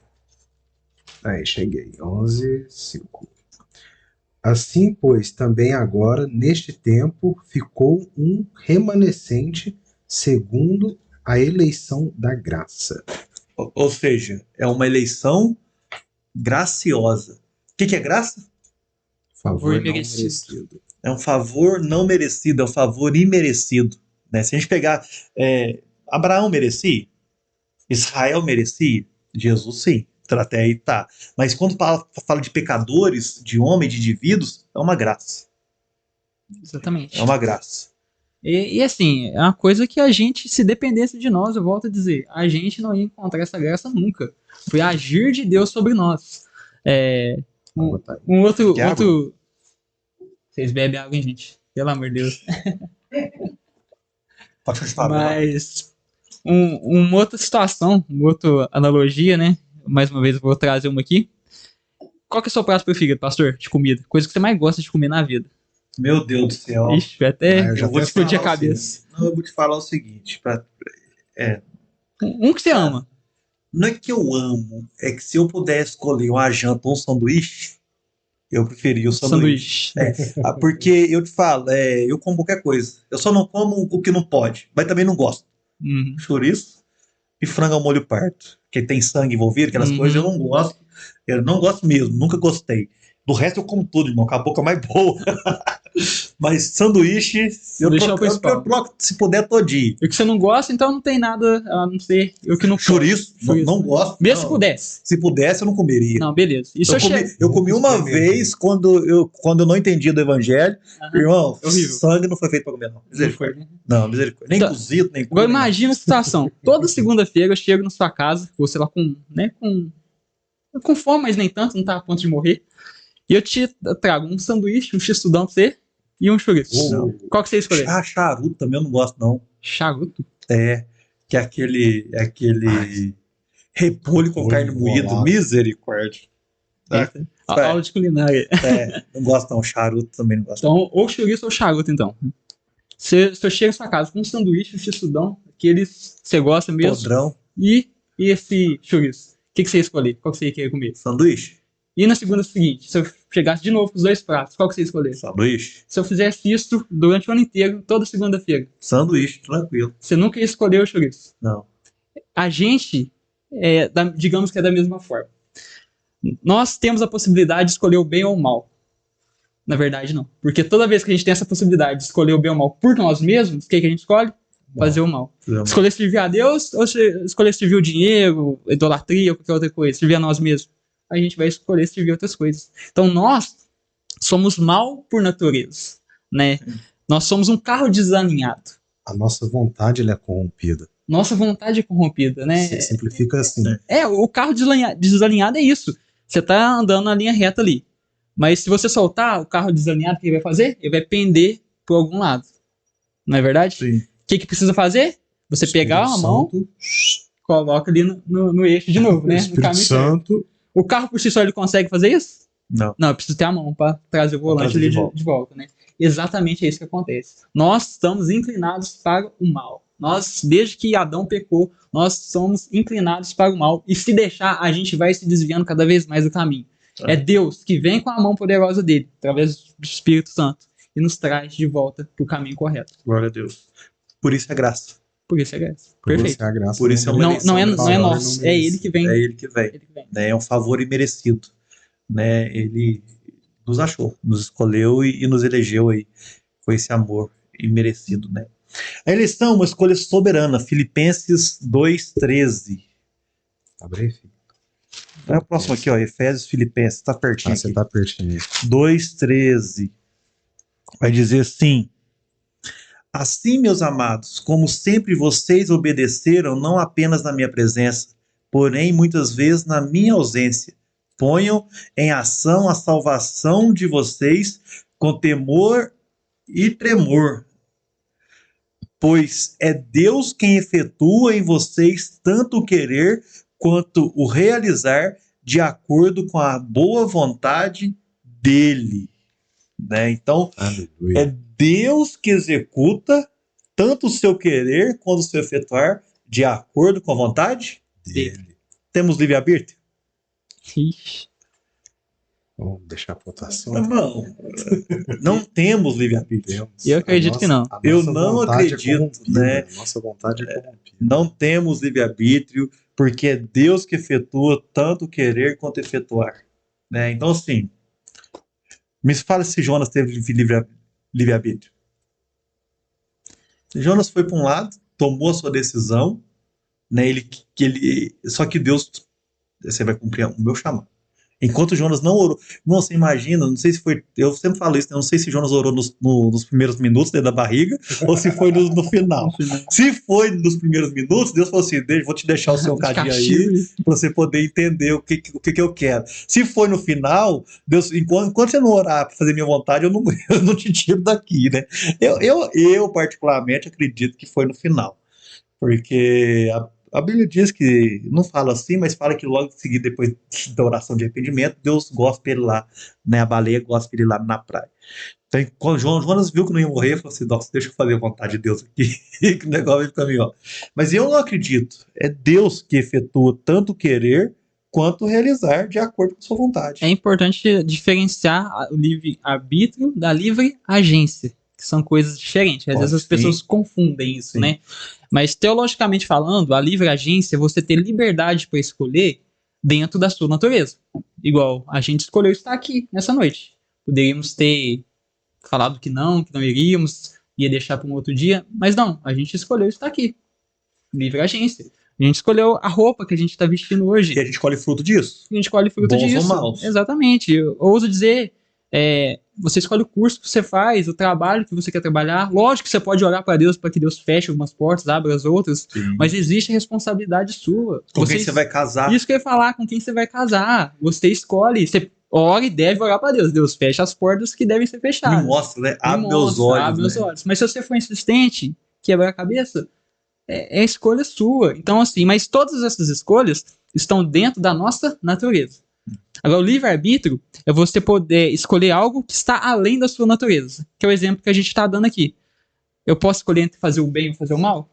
Aí, cheguei. 11, 5. Assim, pois, também agora, neste tempo, ficou um remanescente segundo a eleição da graça. Ou seja, é uma eleição graciosa. O que é graça? Favor não merecido. merecido. É um favor não merecido, é um favor imerecido. Né? Se a gente pegar Abraão merecia, Israel merecia, Jesus sim, até aí tá. Mas quando fala de pecadores, de homens, de indivíduos, é uma graça. Exatamente. É uma graça. E assim, é uma coisa que a gente, se dependesse de nós, eu volto a dizer, a gente não ia encontrar essa graça nunca. Foi agir de Deus sobre nós. Um outro... Vocês bebem água, hein, gente? Pelo amor de Deus. Pode continuar. Mas uma outra situação, uma outra analogia, né? Mais uma vez eu vou trazer uma aqui. Qual que é o seu prato preferido, pastor, de comida? Coisa que você mais gosta de comer na vida. Meu Deus do céu. Ixi, até eu já eu vou até explodir a falar cabeça. Não, eu vou te falar o seguinte. Um que você ama. Não é que eu amo, é que se eu pudesse escolher uma janta ou um sanduíche, eu preferia o sanduíche. Porque eu te falo, eu como qualquer coisa. Eu só não como o que não pode, mas também não gosto. Uhum. Chouriço e frango ao molho parto, que tem sangue envolvido, aquelas Uhum. coisas eu não gosto. Eu não gosto mesmo, nunca gostei. Do resto eu como tudo, irmão, com a boca mais boa. Mas sanduíche, eu Sanduíche é o troco, principal. se puder, todinho. E o que você não gosta, então não tem nada a não ser o que não pode. Chouriço, não né? gosto. Mesmo se não. pudesse. Se pudesse, eu não comeria. Não, beleza. Isso Eu comi uma vez quando eu não entendia do evangelho. Aham. Irmão, Horrível. sangue não foi feito pra comer, não. Misericórdia. Não, misericórdia. Nem Então, cozido, nem Agora cru, nem imagina a situação. Toda segunda-feira eu chego na sua casa, ou sei lá, com fome, mas nem tanto, não tá a ponto de morrer. E eu te trago um sanduíche, um x-tudão pra você e um chouriço. Não. Qual que você escolheu? Charuto também eu não gosto, não. Charuto? Que é aquele repolho com Repolho carne moída. embolado. Misericórdia. Aula de culinária. Não gosto, não. Charuto também não gosto. Então, ou chouriço ou charuto, então. Se eu chego na sua casa com um sanduíche, um x-tudão, aqueles que você gosta mesmo, Podrão, e esse chouriço, o que você ia escolher? Qual que você ia querer comer? sanduíche. E na segunda seguinte, se eu chegasse de novo com os dois pratos, qual que você ia escolher? Sanduíche. Se eu fizesse isso durante o ano inteiro, toda segunda-feira, Sanduíche, tranquilo. você nunca ia escolher o chouriço. Não. A gente, digamos que é da mesma forma. Nós temos a possibilidade de escolher o bem ou o mal. Na verdade, não. Porque toda vez que a gente tem essa possibilidade de escolher o bem ou o mal por nós mesmos, o que a gente escolhe? Fazer o mal. Escolher servir a Deus ou escolher servir o dinheiro, idolatria ou qualquer outra coisa? Servir a nós mesmos. A gente vai escolher servir outras coisas. Então nós somos mal por natureza, né? Nós somos um carro desalinhado. A nossa vontade ela é corrompida. Nossa vontade é corrompida, né? Se simplifica assim. O carro desalinhado é isso. Você tá andando na linha reta ali. Mas se você soltar o carro desalinhado, o que ele vai fazer? Ele vai pender por algum lado. Não é verdade? Sim. O que precisa fazer? Você pegar a mão, coloca ali no eixo de novo, né? No Espírito caminho certo. Santo. O carro por si só ele consegue fazer isso? Não. Não, eu preciso ter a mão para trazer o volante trazer ali de de volta, né? Exatamente é isso que acontece. Nós estamos inclinados para o mal. Nós, desde que Adão pecou, nós somos inclinados para o mal. E se deixar, a gente vai se desviando cada vez mais do caminho. É Deus que vem com a mão poderosa dele, através do Espírito Santo, e nos traz de volta para o caminho correto. Glória a Deus. Por isso é graça. Por isso é graça. Por Perfeito. isso é a graça. Por isso é uma Não, eleição, não é, né? não é Não nosso, é merece. ele que vem. É ele que vem. Ele que vem. Né? É um favor imerecido. Né? Ele nos achou, nos escolheu e nos elegeu aí com esse amor imerecido. Né? A eleição é uma escolha soberana. Filipenses 2,13. Abre aí, filho. É o próximo aqui, ó, Efésios, Filipenses, tá pertinho Ah, você aqui. tá pertinho. 2,13. Vai dizer assim: assim, meus amados, como sempre vocês obedeceram, não apenas na minha presença, porém muitas vezes na minha ausência, ponham em ação a salvação de vocês com temor e tremor, pois é Deus quem efetua em vocês tanto o querer quanto o realizar de acordo com a boa vontade dele. Né? Então, Aleluia. é Deus que executa tanto o seu querer quanto o seu efetuar de acordo com a vontade Dele. Temos livre-arbítrio? Ixi. Vamos deixar a votação. Não temos livre-arbítrio. Eu acredito que não. Eu não acredito, né? A nossa vontade é corrompida. Não temos livre-arbítrio, porque é Deus que efetua tanto querer quanto efetuar. Né? Então, assim, me fala se Jonas teve livre-arbítrio. Jonas foi para um lado, tomou a sua decisão, né? Só que Deus, você vai cumprir o meu chamado. Enquanto Jonas não orou. Irmão, você imagina, não sei se foi. Eu sempre falo isso, né? Não sei se Jonas orou nos primeiros minutos dentro da barriga ou se foi no final. Se foi nos primeiros minutos, Deus falou assim: vou te deixar o seu cadinho aí para você poder entender o que eu quero. Se foi no final, Deus, enquanto você não orar para fazer minha vontade, eu não te tiro daqui, né? Eu particularmente acredito que foi no final. Porque a Bíblia diz que, não fala assim, mas fala que logo em seguida, depois da oração de arrependimento, Deus gospe ele lá, né? A baleia gospe ele lá na praia. Então, quando Jonas viu que não ia morrer, ele falou assim: nossa, deixa eu fazer a vontade de Deus aqui, que o negócio vai pra mim, ó. Mas eu não acredito. É Deus que efetua tanto o querer quanto realizar de acordo com a sua vontade. É importante diferenciar o livre-arbítrio da livre agência, que são coisas diferentes. Às vezes as pessoas confundem isso, né? Mas teologicamente falando, a livre agência é você ter liberdade para escolher dentro da sua natureza. Igual a gente escolheu estar aqui nessa noite. Poderíamos ter falado que não iríamos, ia deixar para um outro dia, mas não, a gente escolheu estar aqui. Livre agência. A gente escolheu a roupa que a gente está vestindo hoje. E a gente colhe fruto disso. A gente colhe fruto disso. Bons ou maus. Exatamente. Eu ouso dizer, você escolhe o curso que você faz, o trabalho que você quer trabalhar. Lógico que você pode orar para Deus para que Deus feche algumas portas, abra as outras, mas existe a responsabilidade sua. Com quem você vai casar. Isso que eu ia falar, com quem você vai casar. Você escolhe, você ora e deve orar para Deus. Deus fecha as portas que devem ser fechadas. Me mostra, né? Abre meus olhos. Abre meus olhos. Mas se você for insistente, quebrar a cabeça, é escolha sua. Então, assim, mas todas essas escolhas estão dentro da nossa natureza. Agora, o livre-arbítrio é você poder escolher algo que está além da sua natureza, que é o exemplo que a gente está dando aqui. Eu posso escolher entre fazer o bem ou fazer o mal?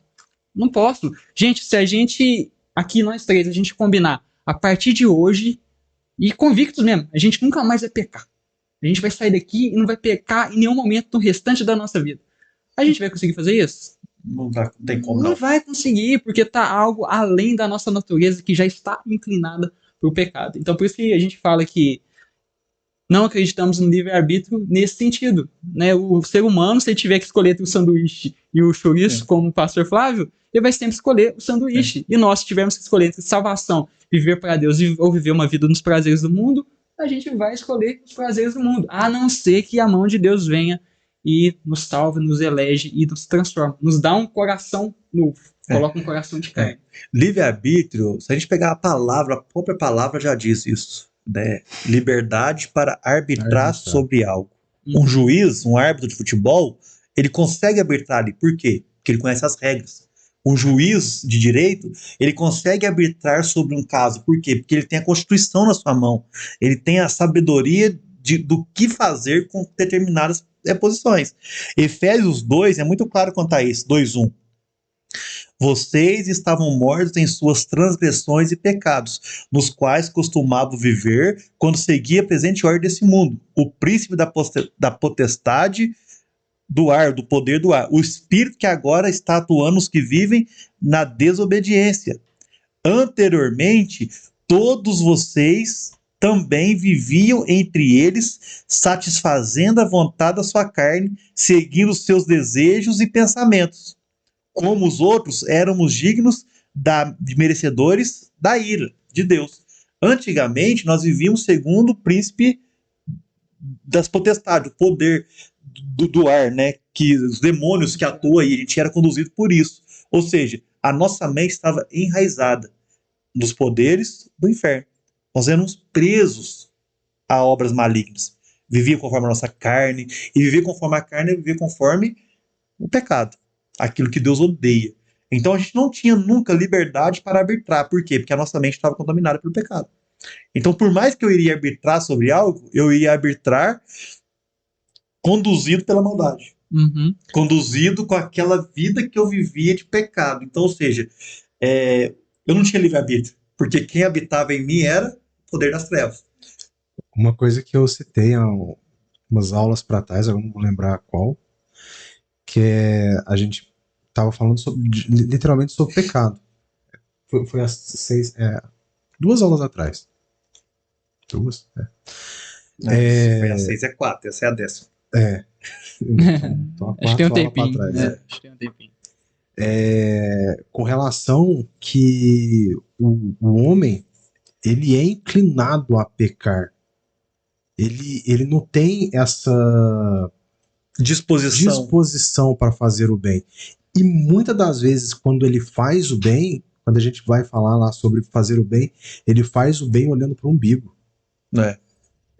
Não posso. Gente, se a gente, aqui nós três, a gente combinar a partir de hoje, e convictos mesmo, a gente nunca mais vai pecar. A gente vai sair daqui e não vai pecar em nenhum momento no restante da nossa vida. A gente vai conseguir fazer isso? Não tem como não. Não vai conseguir, porque está algo além da nossa natureza que já está inclinada para o pecado. Então, por isso que a gente fala que não acreditamos no livre-arbítrio nesse sentido. Né? O ser humano, se ele tiver que escolher entre o sanduíche e o chouriço, como o pastor Flávio, ele vai sempre escolher o sanduíche. E nós, se tivermos que escolher entre salvação, viver para Deus ou viver uma vida nos prazeres do mundo, a gente vai escolher os prazeres do mundo. A não ser que a mão de Deus venha e nos salva, nos elege e nos transforma. Nos dá um coração novo. Coloca um coração de carne. Livre-arbítrio, se a gente pegar a própria palavra já diz isso. né? Liberdade para arbitrar Arbitrar. sobre algo. Um juiz, um árbitro de futebol, ele consegue arbitrar ali. Por quê? Porque ele conhece as regras. Um juiz de direito, ele consegue arbitrar sobre um caso. Por quê? Porque ele tem a Constituição na sua mão. Ele tem a sabedoria do que fazer com determinadas posições. Efésios 2 é muito claro quanto a isso. 2:1. Vocês estavam mortos em suas transgressões e pecados, nos quais costumavam viver quando seguia a presente ordem desse mundo, o príncipe da potestade do ar, do poder do ar, o espírito que agora está atuando nos que vivem na desobediência. Anteriormente, todos vocês também viviam entre eles, satisfazendo a vontade da sua carne, seguindo os seus desejos e pensamentos. Como os outros, éramos dignos de merecedores da ira de Deus. Antigamente, nós vivíamos segundo o príncipe das potestades, o poder do ar, né? Que os demônios que atuam aí, a gente era conduzido por isso. Ou seja, a nossa mente estava enraizada nos poderes do inferno. Nós éramos presos a obras malignas. Vivia conforme a nossa carne, e viver conforme a carne é viver conforme o pecado, aquilo que Deus odeia. Então a gente não tinha nunca liberdade para arbitrar. Por quê? Porque a nossa mente estava contaminada pelo pecado. Então, por mais que eu iria arbitrar sobre algo, eu ia arbitrar conduzido pela maldade. Uhum. Conduzido com aquela vida que eu vivia de pecado. Então, ou seja, eu não tinha livre-arbítrio, porque quem habitava em mim era o poder das trevas. Uma coisa que eu citei há umas aulas para trás, eu não vou lembrar qual, que a gente estava falando literalmente sobre pecado. Foi às 6, 2 aulas atrás. 2? Foi às 6 é 4, essa é a 10ª. Então, Acho que tem um tempinho. trás, Acho que tem um tempinho. Com relação que o homem, ele é inclinado a pecar. Ele não tem essa disposição para fazer o bem. E muitas das vezes, quando ele faz o bem, quando a gente vai falar lá sobre fazer o bem, ele faz o bem olhando para o umbigo.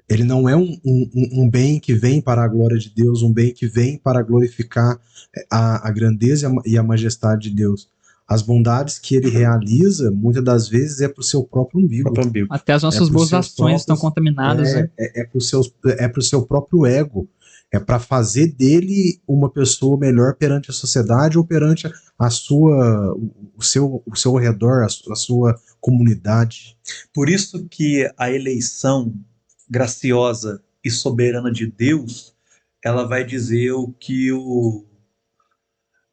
Ele não é um bem que vem para a glória de Deus, um bem que vem para glorificar a grandeza e a majestade de Deus. As bondades que ele realiza, muitas das vezes, é para o seu próprio umbigo. Até as nossas boas ações estão contaminadas, né? É para o seu próprio ego. É para fazer dele uma pessoa melhor perante a sociedade ou perante o seu redor, a sua comunidade. Por isso que a eleição graciosa e soberana de Deus, ela vai dizer o que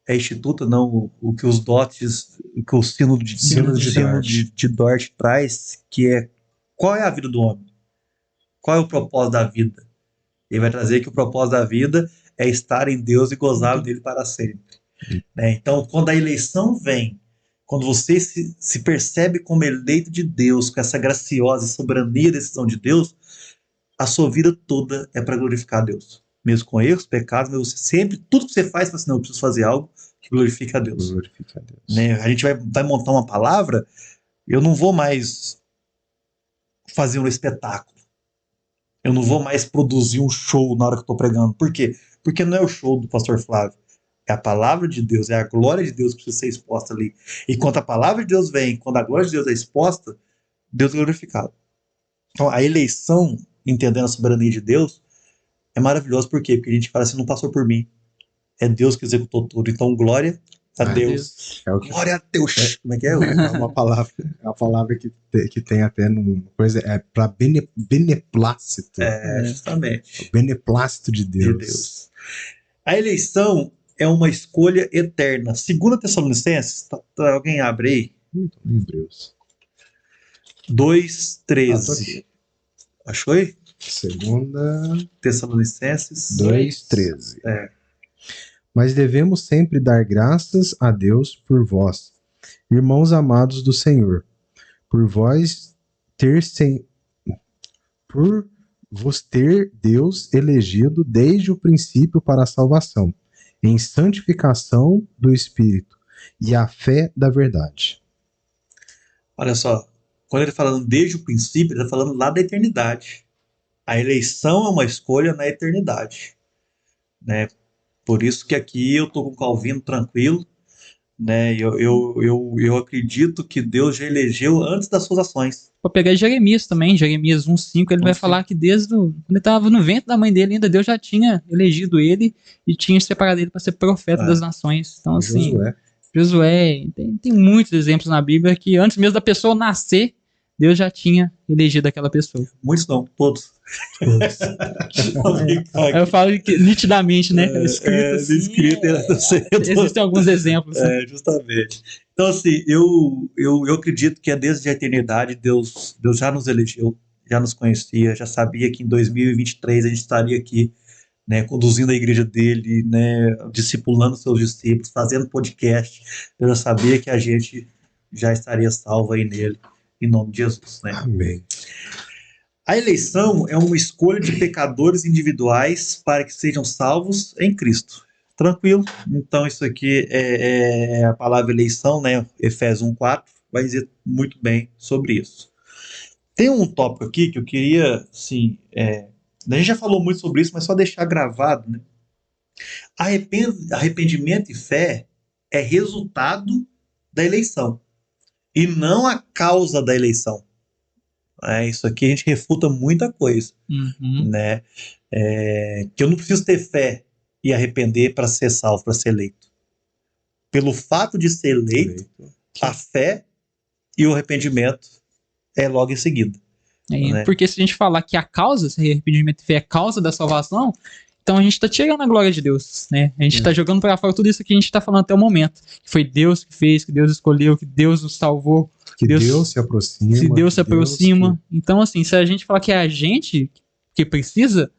Instituto, não, o que os dotes, o que o sino de Dort traz, que é qual é a vida do homem? Qual é o propósito da vida? Ele vai trazer que o propósito da vida é estar em Deus e gozar dele para sempre. Então, quando a eleição vem, quando você se percebe como eleito de Deus, com essa graciosa e soberania decisão de Deus, a sua vida toda é para glorificar a Deus. Mesmo com erros, pecados, mas você sempre, tudo que você faz, você fala assim, não, eu preciso fazer algo que glorifique a Deus. A gente vai montar uma palavra, eu não vou mais fazer um espetáculo. Eu não vou mais produzir um show na hora que eu estou pregando. Por quê? Porque não é o show do pastor Flávio. É a palavra de Deus, é a glória de Deus que precisa ser exposta ali. E quando a palavra de Deus vem, quando a glória de Deus é exposta, Deus é glorificado. Então, a eleição, entendendo a soberania de Deus, é maravilhoso. Por quê? Porque a gente fala assim, não passou por mim. É Deus que executou tudo. Então, glória a Deus. Glória a Deus. Como é que é? É uma palavra que tem até no coisa, é para beneplácito. Justamente. O beneplácito de Deus. A eleição é uma escolha eterna. 2 Tessalonicenses, alguém abre aí? Hebreus. 2:13. Achou aí? 2 Tessalonicenses 2:13. Mas devemos sempre dar graças a Deus por vós, irmãos amados do Senhor, por vos ter Deus elegido desde o princípio para a salvação, em santificação do Espírito e a fé da verdade. Olha só, quando ele está falando desde o princípio, ele está falando lá da eternidade. A eleição é uma escolha na eternidade, né? Por isso que aqui eu estou com o Calvino tranquilo, né? Eu acredito que Deus já elegeu antes das suas ações. Vou pegar Jeremias também, Jeremias 1:5, ele vai 1:5. falar que quando ele estava no ventre da mãe dele, ainda Deus já tinha elegido ele e tinha separado ele para ser profeta das nações. Então, assim, Josué, tem muitos exemplos na Bíblia que antes mesmo da pessoa nascer, Deus já tinha elegido aquela pessoa. Muitos não, todos. Eu falo que nitidamente, né? Escrito assim, existem alguns exemplos. Justamente. Então, assim, eu acredito que é desde a eternidade Deus já nos elegeu, já nos conhecia, já sabia que em 2023 a gente estaria aqui, né, conduzindo a igreja dele, né, discipulando seus discípulos, fazendo podcast. Eu já sabia que a gente já estaria salvo aí nele, em nome de Jesus, né? Amém. A eleição é uma escolha de pecadores individuais para que sejam salvos em Cristo. Tranquilo? Então isso aqui é a palavra eleição, né? Efésios 1:4 vai dizer muito bem sobre isso. Tem um tópico aqui que eu queria, assim, a gente já falou muito sobre isso, mas só deixar gravado, né? Arrependimento e fé é resultado da eleição e não a causa da eleição. Isso aqui a gente refuta muita coisa, né? Que eu não preciso ter fé e arrepender para ser salvo, para ser eleito. Pelo fato de ser eleito, a fé e o arrependimento é logo em seguida. Né? Porque se a gente falar que a causa, se arrependimento e fé é a causa da salvação, então a gente está tirando a glória de Deus, né? A gente está jogando para fora tudo isso que a gente está falando até o momento. Que foi Deus que fez, que Deus escolheu, que Deus nos salvou. Que Deus se aproxima. Se Deus se aproxima. Então, assim, se a gente falar que é a gente que precisa,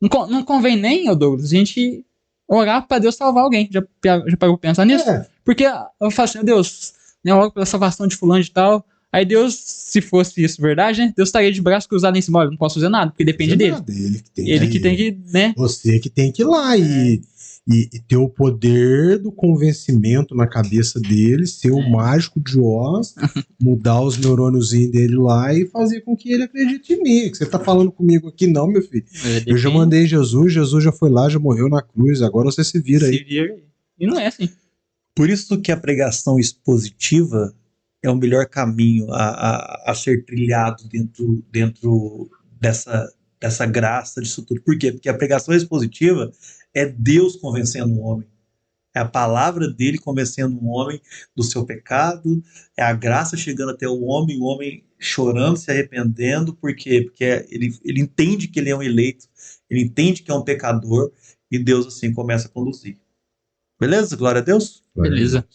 não convém nem, Douglas, a gente orar para Deus salvar alguém. Já parou pra pensar nisso? Porque eu falo assim, Deus, né, eu oro pela salvação de fulano e tal. Aí Deus, se fosse isso verdade, né? Deus estaria de braço cruzado em cima. Olha, não posso fazer nada, porque depende dele. Ele que tem que, né? Você que tem que ir lá e ter o poder do convencimento na cabeça dele, ser o mágico de Oz, mudar os neurônios dele lá e fazer com que ele acredite em mim. Que você tá falando comigo aqui, não, meu filho. Eu já mandei Jesus já foi lá, já morreu na cruz, agora você se vira aí. E não é assim. Por isso que a pregação expositiva é o melhor caminho a ser trilhado dentro dessa graça, disso tudo. Por quê? Porque a pregação expositiva é Deus convencendo um homem. É a palavra dele convencendo um homem do seu pecado, é a graça chegando até o homem chorando, se arrependendo. Por quê? Porque ele entende que ele é um eleito, ele entende que é um pecador, e Deus assim começa a conduzir. Beleza? Glória a Deus? Beleza.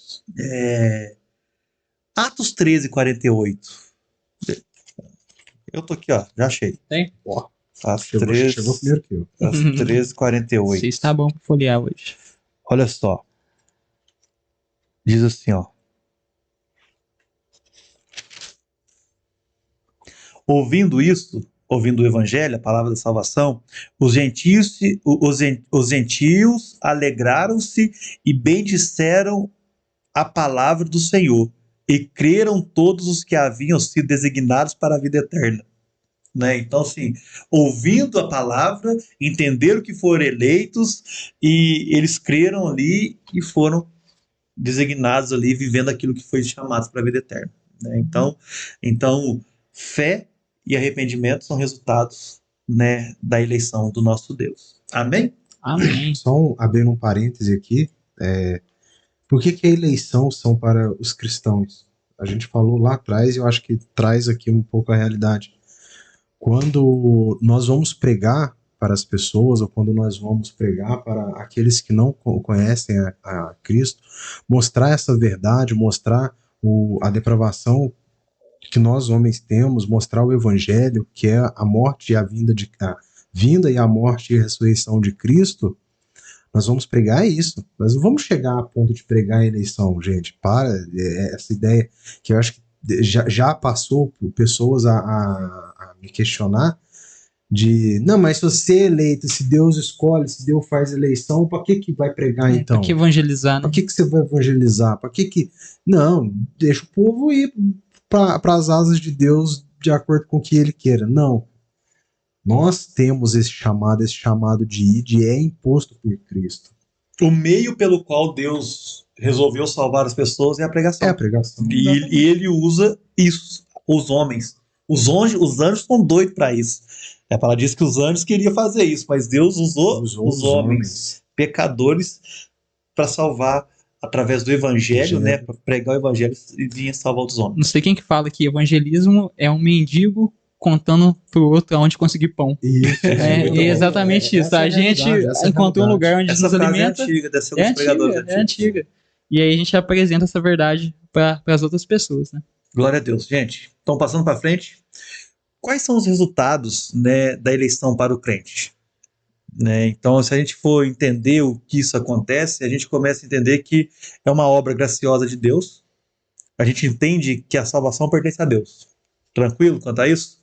Atos 13:48. Eu tô aqui, ó, já achei. Tem? Atos Chegou primeiro que eu. Atos 13:48. Você está bom para folhear hoje. Olha só. Diz assim, ó. Ouvindo o evangelho, a palavra da salvação, os gentios alegraram-se e bendisseram a palavra do Senhor, e creram todos os que haviam sido designados para a vida eterna. Né? Então, assim, ouvindo a palavra, entenderam que foram eleitos, e eles creram ali e foram designados ali, vivendo aquilo que foi chamados para a vida eterna. Né? Então, fé e arrependimento são resultados, né, da eleição do nosso Deus. Amém? Amém. Só abrindo um parêntese aqui, por que a eleição são para os cristãos? A gente falou lá atrás e eu acho que traz aqui um pouco a realidade. Quando nós vamos pregar para as pessoas, ou quando nós vamos pregar para aqueles que não conhecem a Cristo, mostrar essa verdade, mostrar a depravação que nós homens temos, mostrar o evangelho, que é a morte e a vinda e a morte e a ressurreição de Cristo, nós vamos pregar isso. Nós não vamos chegar a ponto de pregar a eleição, gente. Essa ideia que eu acho que já passou por pessoas a me questionar de, não, mas se você é eleito, se Deus escolhe, se Deus faz eleição, para que vai pregar então? Para que evangelizar, né? Para que você vai evangelizar? Para que Não, deixa o povo ir para as asas de Deus de acordo com o que ele queira. Não. Nós temos esse chamado de ide é imposto por Cristo. O meio pelo qual Deus resolveu salvar as pessoas é a pregação. É a pregação. E ele usa isso, os homens. Os anjos estão doidos para isso. A palavra diz que os anjos queriam fazer isso, mas Deus usou os homens pecadores para salvar através do evangelho, né? Para pregar o evangelho e vir salvar os homens. Não sei quem que fala que evangelismo é um mendigo contando pro outro aonde conseguir pão. Isso, É exatamente isso. A gente encontrou um lugar onde Essa nos frase alimenta. é antiga, deve ser alguns pregadores antigos. É antiga. E aí a gente apresenta essa verdade para as outras pessoas, né? Glória a Deus. Gente, então passando para frente, quais são os resultados, né, da eleição para o crente? Né? Então, se a gente for entender o que isso acontece, a gente começa a entender que é uma obra graciosa de Deus. A gente entende que a salvação pertence a Deus. Tranquilo quanto a isso?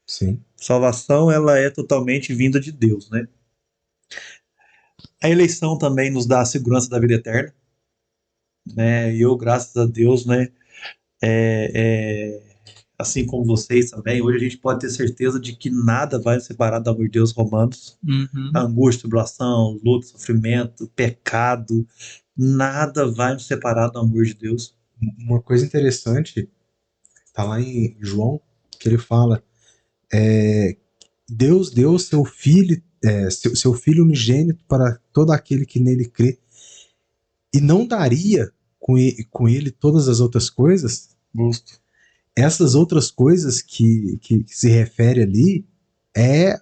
Sim. Salvação, ela é totalmente vinda de Deus, né? A eleição também nos dá a segurança da vida eterna, né? E eu, graças a Deus, né, assim como vocês também, hoje a gente pode ter certeza de que nada vai nos separar do amor de Deus. Romanos. Uhum. Angústia, tribulação, luta, sofrimento, pecado, nada vai nos separar do amor de Deus. Uma coisa interessante, tá lá em João, que ele fala, Deus deu seu filho, seu filho unigênito para todo aquele que nele crê, e não daria com ele todas as outras coisas? Justo. Essas outras coisas que se refere ali é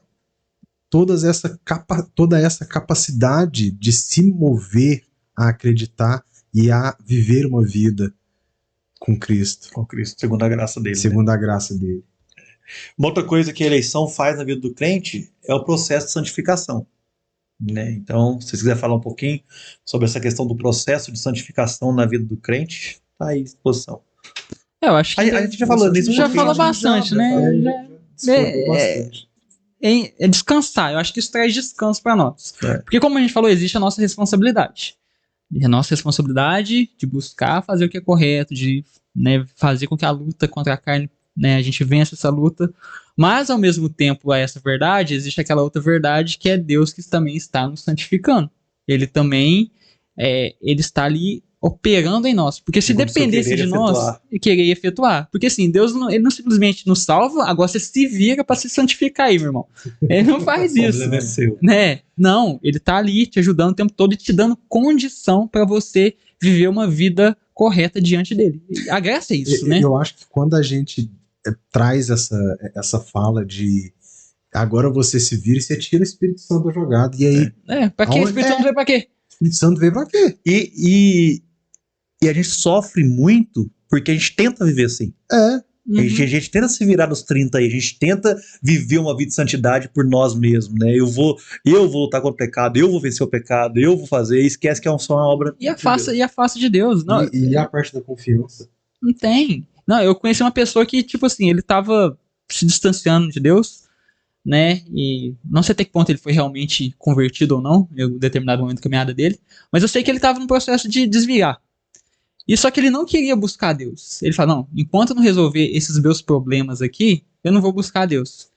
toda essa capacidade de se mover a acreditar e a viver uma vida com Cristo. Com Cristo, segundo a graça dele. Segundo a graça dele. Uma outra coisa que a eleição faz na vida do crente é o processo de santificação. Né? Então, se você quiser falar um pouquinho sobre essa questão do processo de santificação na vida do crente, tá aí à disposição. Eu acho que A gente já falou nisso. já falou bastante, né? É descansar. Eu acho que isso traz descanso para nós. Porque como a gente falou, existe a nossa responsabilidade. E a nossa responsabilidade de buscar fazer o que é correto, de, né, fazer com que a luta contra a carne, né, a gente vença essa luta. Mas, ao mesmo tempo, a essa verdade, existe aquela outra verdade que é Deus que também está nos santificando. Ele também ele está ali operando em nós. Porque se dependesse de nós, ele queria efetuar. Porque assim, Deus não, ele não simplesmente nos salva, agora você se vira para se santificar aí, meu irmão. Ele não faz isso. Né? Não, ele tá ali te ajudando o tempo todo e te dando condição para você viver uma vida correta diante dele. A graça é isso, né? Eu acho que quando a gente traz essa fala de agora você se vira e você tira o Espírito Santo da jogada. E aí. Pra quê? O Espírito Santo veio pra quê? O Espírito Santo veio pra quê? E a gente sofre muito porque a gente tenta viver assim. A gente tenta se virar nos 30 aí, a gente tenta viver uma vida de santidade por nós mesmos, né? Eu vou lutar contra o pecado, eu vou vencer o pecado, eu vou fazer, e esquece que é só uma obra. E afasta de Deus. Não, e a parte da confiança? Não tem. Não, eu conheci uma pessoa que, tipo assim, ele tava se distanciando de Deus, né? E não sei até que ponto ele foi realmente convertido ou não, em um determinado momento da caminhada dele, mas eu sei que ele tava no processo de desviar. E só que ele não queria buscar Deus. Ele fala, não, enquanto eu não resolver esses meus problemas aqui, eu não vou buscar Deus.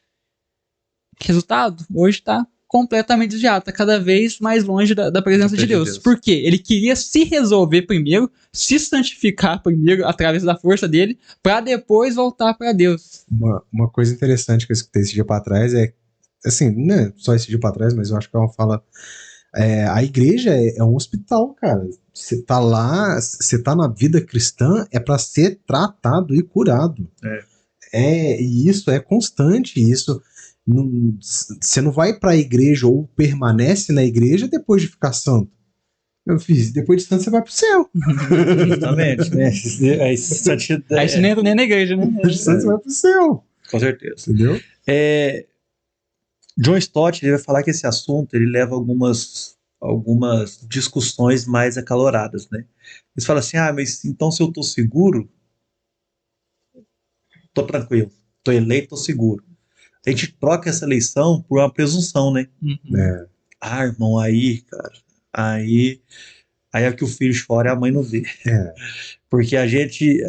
Resultado, hoje tá completamente desviado, tá cada vez mais longe da presença de Deus. Por quê? Ele queria se resolver primeiro, se santificar primeiro através da força dele, para depois voltar para Deus. Uma coisa interessante que eu escutei esse dia para trás é, assim, não é só esse dia para trás, mas eu acho que é uma fala. A igreja é um hospital, cara. Você tá lá, você tá na vida cristã, é para ser tratado e curado. E isso é constante, isso. Você não vai para a igreja ou permanece na igreja depois de ficar santo. Meu filho, depois de santo você vai pro céu. Justamente, né? Aí você nem entra nem na igreja, né? Depois de santo você vai pro céu. Com certeza. Entendeu? John Stott, ele vai falar que esse assunto ele leva algumas discussões mais acaloradas, né? Eles falam assim, mas então se eu tô seguro, tô tranquilo, tô eleito, tô seguro. A gente troca essa eleição por uma presunção, né? Irmão, aí, cara, aí é que o filho chora e a mãe não vê. Porque a gente,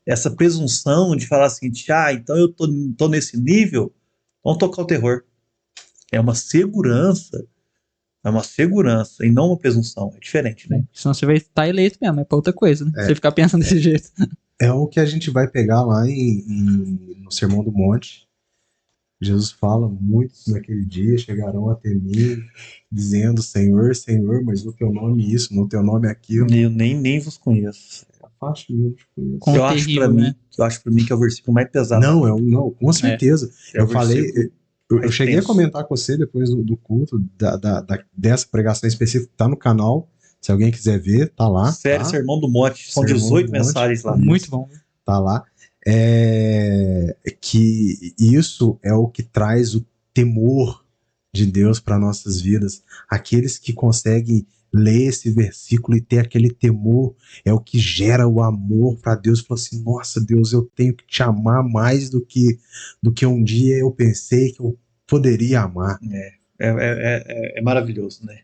essa presunção de falar assim, então eu tô nesse nível, vamos tocar o terror. É uma segurança e não uma presunção. É diferente, né? Senão você vai estar eleito mesmo, é pra outra coisa, né? Você ficar pensando desse jeito. É o que a gente vai pegar lá no Sermão do Monte. Jesus fala, muitos naquele dia chegarão até mim, dizendo, Senhor, Senhor, mas no teu nome isso, no teu nome aquilo. Eu nem vos conheço. Afaste mesmo de conheço. Com Eu acho terrível, pra né? mim que é o versículo mais pesado. Não, com certeza. É o Eu falei, versículo eu mais cheguei a tenso. comentar com você depois do culto, dessa pregação específica, tá no canal. Se alguém quiser ver, tá lá. Sério, tá? Sermão do Monte. São Sermão 18 do Monte. mensagens lá. Muito bom. Tá lá. Que isso é o que traz o temor de Deus para nossas vidas. Aqueles que conseguem ler esse versículo e ter aquele temor é o que gera o amor para Deus. Fala assim, nossa Deus, eu tenho que te amar mais do que um dia eu pensei que eu poderia amar. É maravilhoso, né?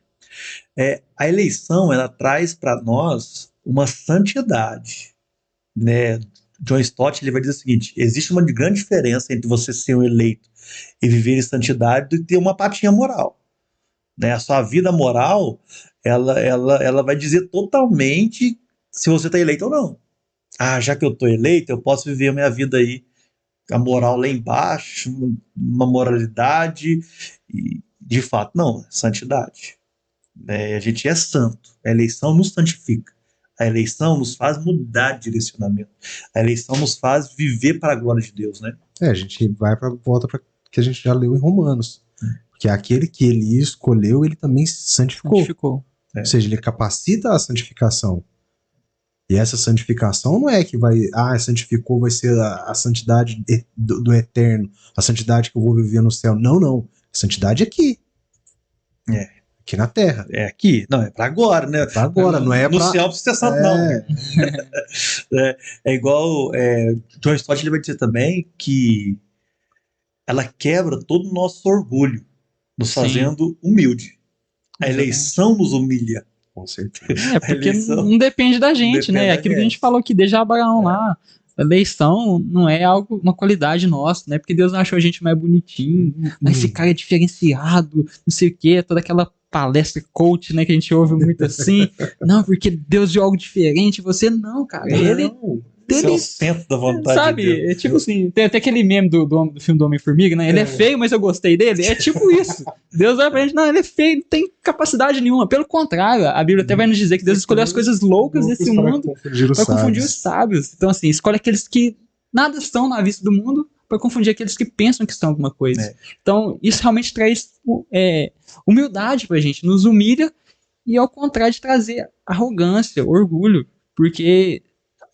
A eleição, ela traz para nós uma santidade, né? John Stott, ele vai dizer o seguinte: existe uma grande diferença entre você ser um eleito e viver em santidade do que ter uma patinha moral, né? A sua vida moral, ela vai dizer totalmente se você está eleito ou não. Já que eu estou eleito, eu posso viver a minha vida aí, a moral lá embaixo, uma moralidade, e de fato, não, santidade. A gente é santo, a eleição nos santifica. A eleição nos faz mudar de direcionamento. A eleição nos faz viver para a glória de Deus, né? A gente volta para que a gente já leu em Romanos. Que aquele que ele escolheu, ele também se santificou. Ou seja, ele capacita a santificação. E essa santificação não é que santificou, vai ser a santidade do eterno, a santidade que eu vou viver no céu. Não. A santidade é aqui. Aqui na terra. É aqui. Não, é para agora, né? Pra agora, não é no pra... céu não precisa ser santo, não. É igual John Stott, ele vai dizer também que ela quebra todo o nosso orgulho, nos fazendo humilde. A eleição nos humilha. Com certeza. É, porque não depende da gente, né? Aquilo que a gente falou aqui desde Abraão lá. A eleição não é algo, uma qualidade nossa, né? Porque Deus não achou a gente mais bonitinho, esse cara é diferenciado, não sei o quê, toda aquela palestra coach, né, que a gente ouve muito assim. Não, porque Deus viu algo diferente, você não, cara. Ele Esse é o centro da vontade sabe, de Deus. é tipo assim, tem até aquele meme do filme do Homem-Formiga, né? Ele é feio, mas eu gostei dele. É tipo isso. Deus olha pra gente, não, ele é feio, não tem capacidade nenhuma. Pelo contrário, a Bíblia até vai nos dizer que Deus escolheu as coisas loucas desse mundo para confundir os sábios. Então, assim, escolhe aqueles que nada estão na vista do mundo para confundir aqueles que pensam que são alguma coisa. Então, isso realmente traz humildade pra gente, nos humilha e ao contrário de trazer arrogância, orgulho, porque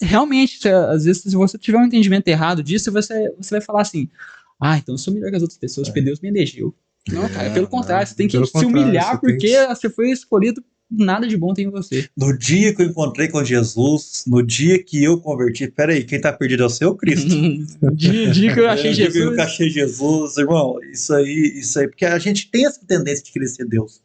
realmente, às vezes, se você tiver um entendimento errado disso, você vai falar assim, então eu sou melhor que as outras pessoas, porque Deus me elegeu. Não, cara, pelo contrário, você tem que se humilhar porque você foi escolhido, nada de bom tem em você. No dia que eu encontrei com Jesus, no dia que eu converti, peraí, quem tá perdido é o seu Cristo. dia que eu achei Jesus. Eu achei Jesus, irmão, isso aí, porque a gente tem essa tendência de querer ser Deus.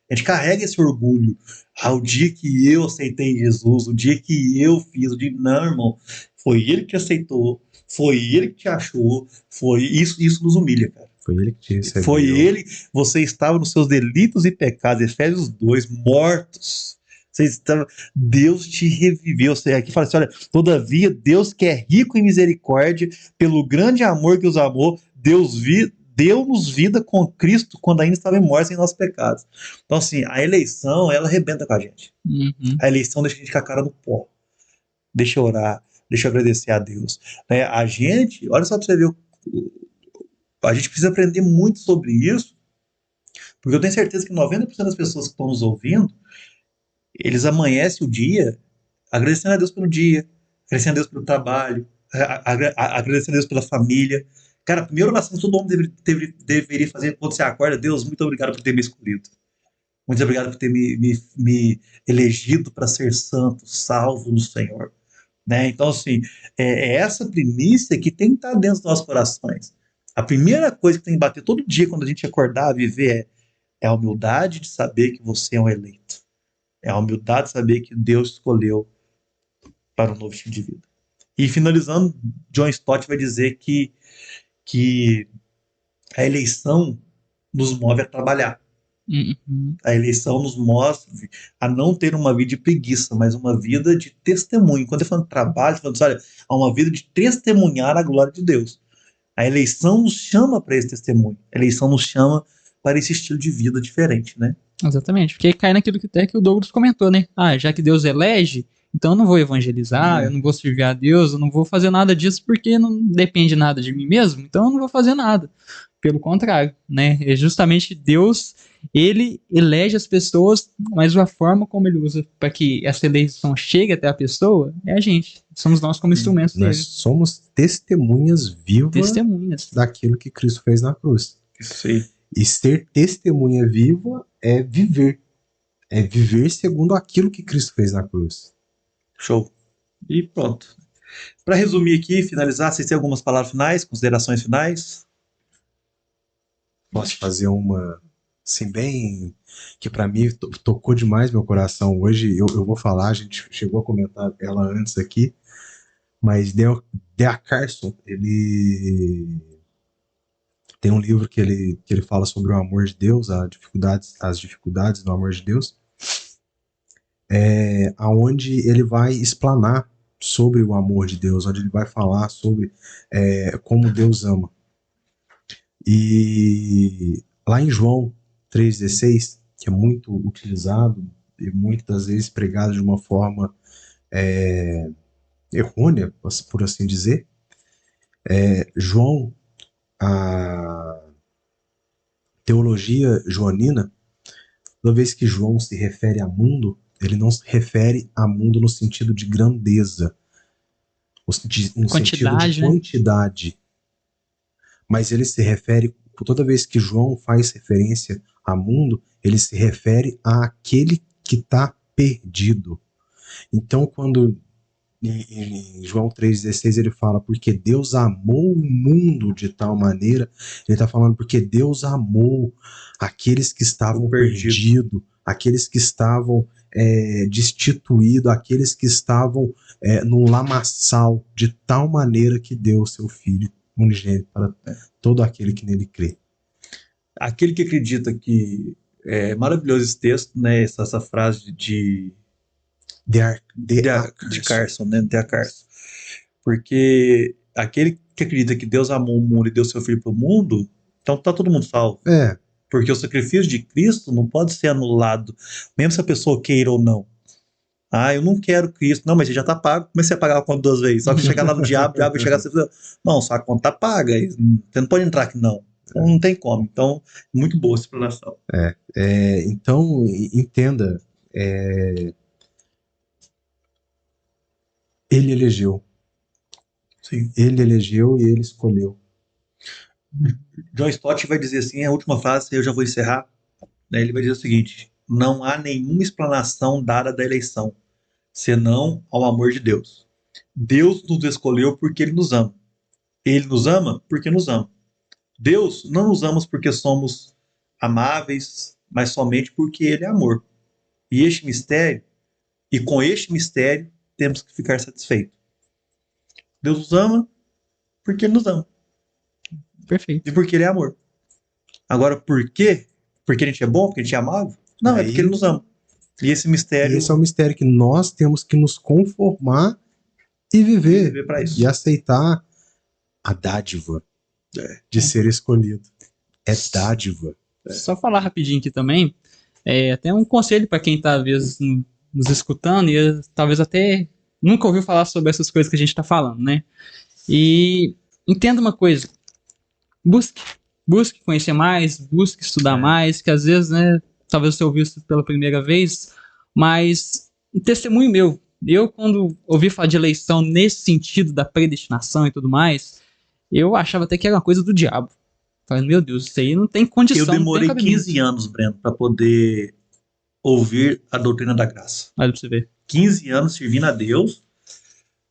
A gente carrega esse orgulho. O dia que eu aceitei Jesus, o dia que eu fiz, não, irmão, foi ele que te aceitou, foi ele que te achou, foi isso nos humilha, cara. Foi ele que te recebeu. Foi ele, você estava nos seus delitos e pecados, Efésios 2, mortos. Você estava, Deus te reviveu. Você aqui fala assim, olha, todavia Deus que é rico em misericórdia, pelo grande amor que os amou, deu-nos vida com Cristo quando ainda estávamos mortos em nossos pecados. Então, assim, a eleição, ela arrebenta com a gente. A eleição deixa a gente com a cara no pó. Deixa eu orar, deixa eu agradecer a Deus. A gente, olha só pra você ver, a gente precisa aprender muito sobre isso, porque eu tenho certeza que 90% das pessoas que estão nos ouvindo, eles amanhecem o dia agradecendo a Deus pelo dia, agradecendo a Deus pelo trabalho, agradecendo a Deus pela família. Cara, a primeira oração que todo homem deveria fazer quando você acorda: Deus, muito obrigado por ter me escolhido. Muito obrigado por ter me elegido para ser santo, salvo no Senhor. Então, assim, é essa primícia que tem que estar dentro dos nossos corações. A primeira coisa que tem que bater todo dia quando a gente acordar, viver, é a humildade de saber que você é um eleito. É a humildade de saber que Deus escolheu para um novo estilo de vida. E finalizando, John Stott vai dizer que a eleição nos move a trabalhar. Uhum. A eleição nos mostra a não ter uma vida de preguiça, mas uma vida de testemunho. Quando eu falo de trabalho, eu falo, olha, há uma vida de testemunhar a glória de Deus. A eleição nos chama para esse testemunho. A eleição nos chama para esse estilo de vida diferente, né? Exatamente, porque cai naquilo que até que o Douglas comentou, né? Ah, já que Deus elege, então eu não vou evangelizar, eu não vou servir a Deus, eu não vou fazer nada disso porque não depende nada de mim mesmo, então eu não vou fazer nada. Pelo contrário, né? É justamente Deus, ele elege as pessoas, mas a forma como ele usa para que essa eleição chegue até a pessoa é a gente. Somos nós como instrumentos Nós dele. somos testemunhas vivas Testemunhas. daquilo que Cristo fez na cruz. Isso aí. E ser testemunha viva é viver. É viver segundo aquilo que Cristo fez na cruz. Show. E pronto. Para resumir aqui, finalizar, vocês têm algumas palavras finais, considerações finais? Posso fazer uma, assim, bem, que para mim tocou demais meu coração hoje. Eu vou falar, a gente chegou a comentar ela antes aqui, mas D.A. Carson, ele tem um livro que ele fala sobre o amor de Deus, as dificuldades do amor de Deus, aonde ele vai explanar sobre o amor de Deus, onde ele vai falar sobre como Deus ama. E lá em João 3,16, que é muito utilizado e muitas vezes pregado de uma forma errônea, por assim dizer, João, a teologia joanina, toda vez que João se refere a mundo, ele não se refere a mundo no sentido de grandeza, no sentido de quantidade, mas ele se refere, toda vez que João faz referência a mundo, ele se refere àquele que está perdido. Então, quando em João 3,16 ele fala, porque Deus amou o mundo de tal maneira, ele está falando porque Deus amou aqueles que estavam perdidos, aqueles que estavam destituídos, aqueles que estavam num lamaçal, de tal maneira que deu o seu Filho unigênito para todo aquele que nele crê. Aquele que acredita que é maravilhoso esse texto, né? Essa frase de Carson, né? D.A. Carson. Porque aquele que acredita que Deus amou o mundo e deu seu Filho para o mundo, então tá todo mundo salvo. Porque o sacrifício de Cristo não pode ser anulado, mesmo se a pessoa queira ou não. Ah, eu não quero Cristo. Não, mas você já tá pago. Como é que você pagar a conta 2 vezes? Só que chegar lá no diabo vai chegar e você não, sua conta tá paga. Você não pode entrar aqui, não. Então não tem como. Então, muito boa essa explanação. Então, entenda. Ele elegeu. Sim. Ele elegeu e ele escolheu. John Stott vai dizer assim, a última frase, eu já vou encerrar. Né, ele vai dizer o seguinte: não há nenhuma explanação dada da eleição, senão ao amor de Deus. Deus nos escolheu porque Ele nos ama. Ele nos ama porque nos ama. Deus não nos ama porque somos amáveis, mas somente porque Ele é amor. E com este mistério, temos que ficar satisfeitos. Deus nos ama porque Ele nos ama. Perfeito. E porque Ele é amor. Agora, por quê? Porque a gente é bom? Porque a gente é amável? Não, é porque Ele nos ama. E esse mistério... E esse é um mistério que nós temos que nos conformar e viver para isso. E aceitar a dádiva de ser escolhido. É dádiva. Só falar rapidinho aqui também, até um conselho para quem está às vezes nos escutando e talvez até nunca ouviu falar sobre essas coisas que a gente está falando, né? E entenda uma coisa, busque conhecer mais, busque estudar mais, que às vezes, né, talvez você ouviu isso pela primeira vez, mas um testemunho meu, eu quando ouvi falar de eleição nesse sentido da predestinação e tudo mais, eu achava até que era uma coisa do diabo. Falei, meu Deus, isso aí não tem condição. Eu demorei 15 anos, Breno, para poder ouvir a doutrina da graça. Olha pra você ver. 15 anos servindo a Deus.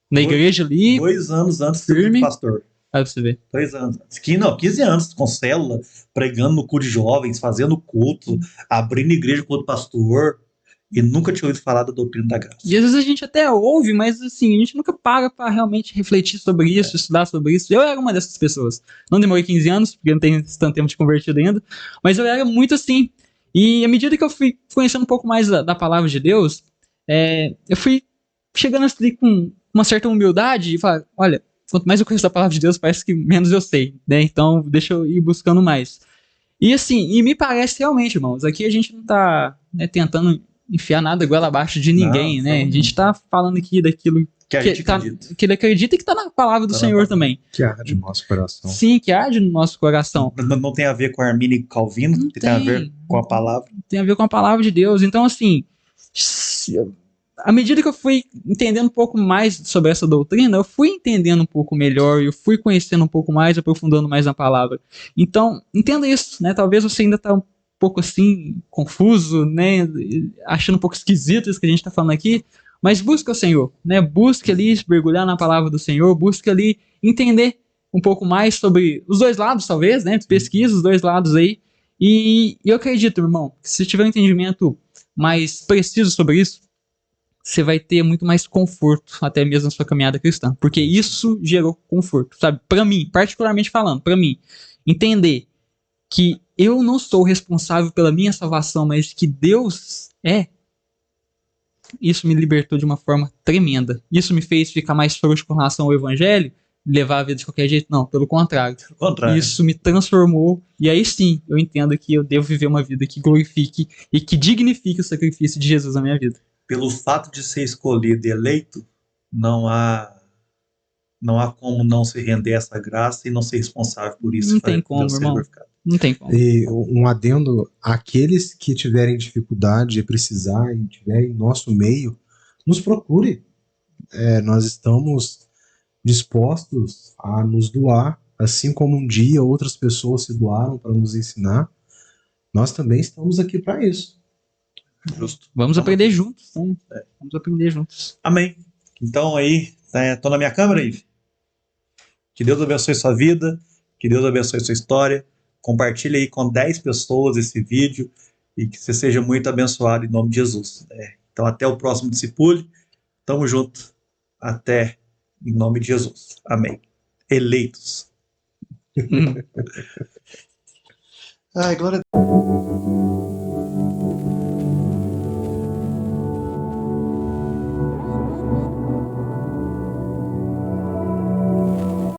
Na igreja ali. 2 anos antes de firme, ser pastor. Olha pra você ver. 2 anos antes. 15 anos com célula, pregando no culto de jovens, fazendo culto, abrindo igreja com outro pastor. e nunca tinha ouvido falar da doutrina da graça. E às vezes a gente até ouve, mas assim, a gente nunca para pra realmente refletir sobre isso, estudar sobre isso. Eu era uma dessas pessoas. Não demorei 15 anos, porque não tenho tanto tempo de convertido ainda, mas eu era muito assim. E à medida que eu fui conhecendo um pouco mais da palavra de Deus, eu fui chegando ali com uma certa humildade e falar, olha, quanto mais eu conheço a palavra de Deus, parece que menos eu sei, né? Então deixa eu ir buscando mais. E assim, e me parece realmente, irmãos, aqui a gente não tá, né, tentando enfiar nada goela abaixo de ninguém, né? A gente tá falando aqui daquilo Que a gente acredita. que ele acredita e que tá na palavra do Senhor também. Que arde no nosso coração. Sim, que arde no nosso coração. Não tem a ver com Armínio e Calvino, Não tem a ver com a palavra. Tem a ver com a palavra de Deus. Então, assim, à medida que eu fui entendendo um pouco mais sobre essa doutrina, eu fui entendendo um pouco melhor, eu fui conhecendo um pouco mais, aprofundando mais na palavra. Então, entenda isso, né? Talvez você ainda tá um pouco assim, confuso, né? Achando um pouco esquisito isso que a gente tá falando aqui, mas busca o Senhor, né? Busque ali mergulhar na palavra do Senhor, busque ali entender um pouco mais sobre os dois lados, talvez, né? Pesquisa os dois lados aí. E eu acredito, irmão, que se tiver um entendimento mais preciso sobre isso, você vai ter muito mais conforto, até mesmo na sua caminhada cristã. Porque isso gerou conforto, sabe? Pra mim, particularmente falando, pra mim, entender que eu não sou responsável pela minha salvação, mas que Deus é, isso me libertou de uma forma tremenda. Isso me fez ficar mais frouxo com relação ao evangelho, levar a vida de qualquer jeito? Não, pelo contrário. Isso me transformou, e aí sim, eu entendo que eu devo viver uma vida que glorifique e que dignifique o sacrifício de Jesus na minha vida. Pelo fato de ser escolhido e eleito, não há como não se render a essa graça e não ser responsável por isso. Não tem como, irmão. Não tem como. E um adendo, aqueles que tiverem dificuldade e precisar e tiverem em nosso meio, nos procure. Nós estamos dispostos a nos doar, assim como um dia outras pessoas se doaram para nos ensinar. Nós também estamos aqui para isso. Justo. Vamos aprender juntos, né? Vamos aprender juntos. Amém. Então aí, tô na minha câmera, Ive. Que Deus abençoe sua vida, que Deus abençoe sua história. Compartilhe aí com 10 pessoas esse vídeo e que você seja muito abençoado em nome de Jesus. Então até o próximo Discipule. Tamo junto. Até em nome de Jesus. Amém. Eleitos. Ai, glória a Deus.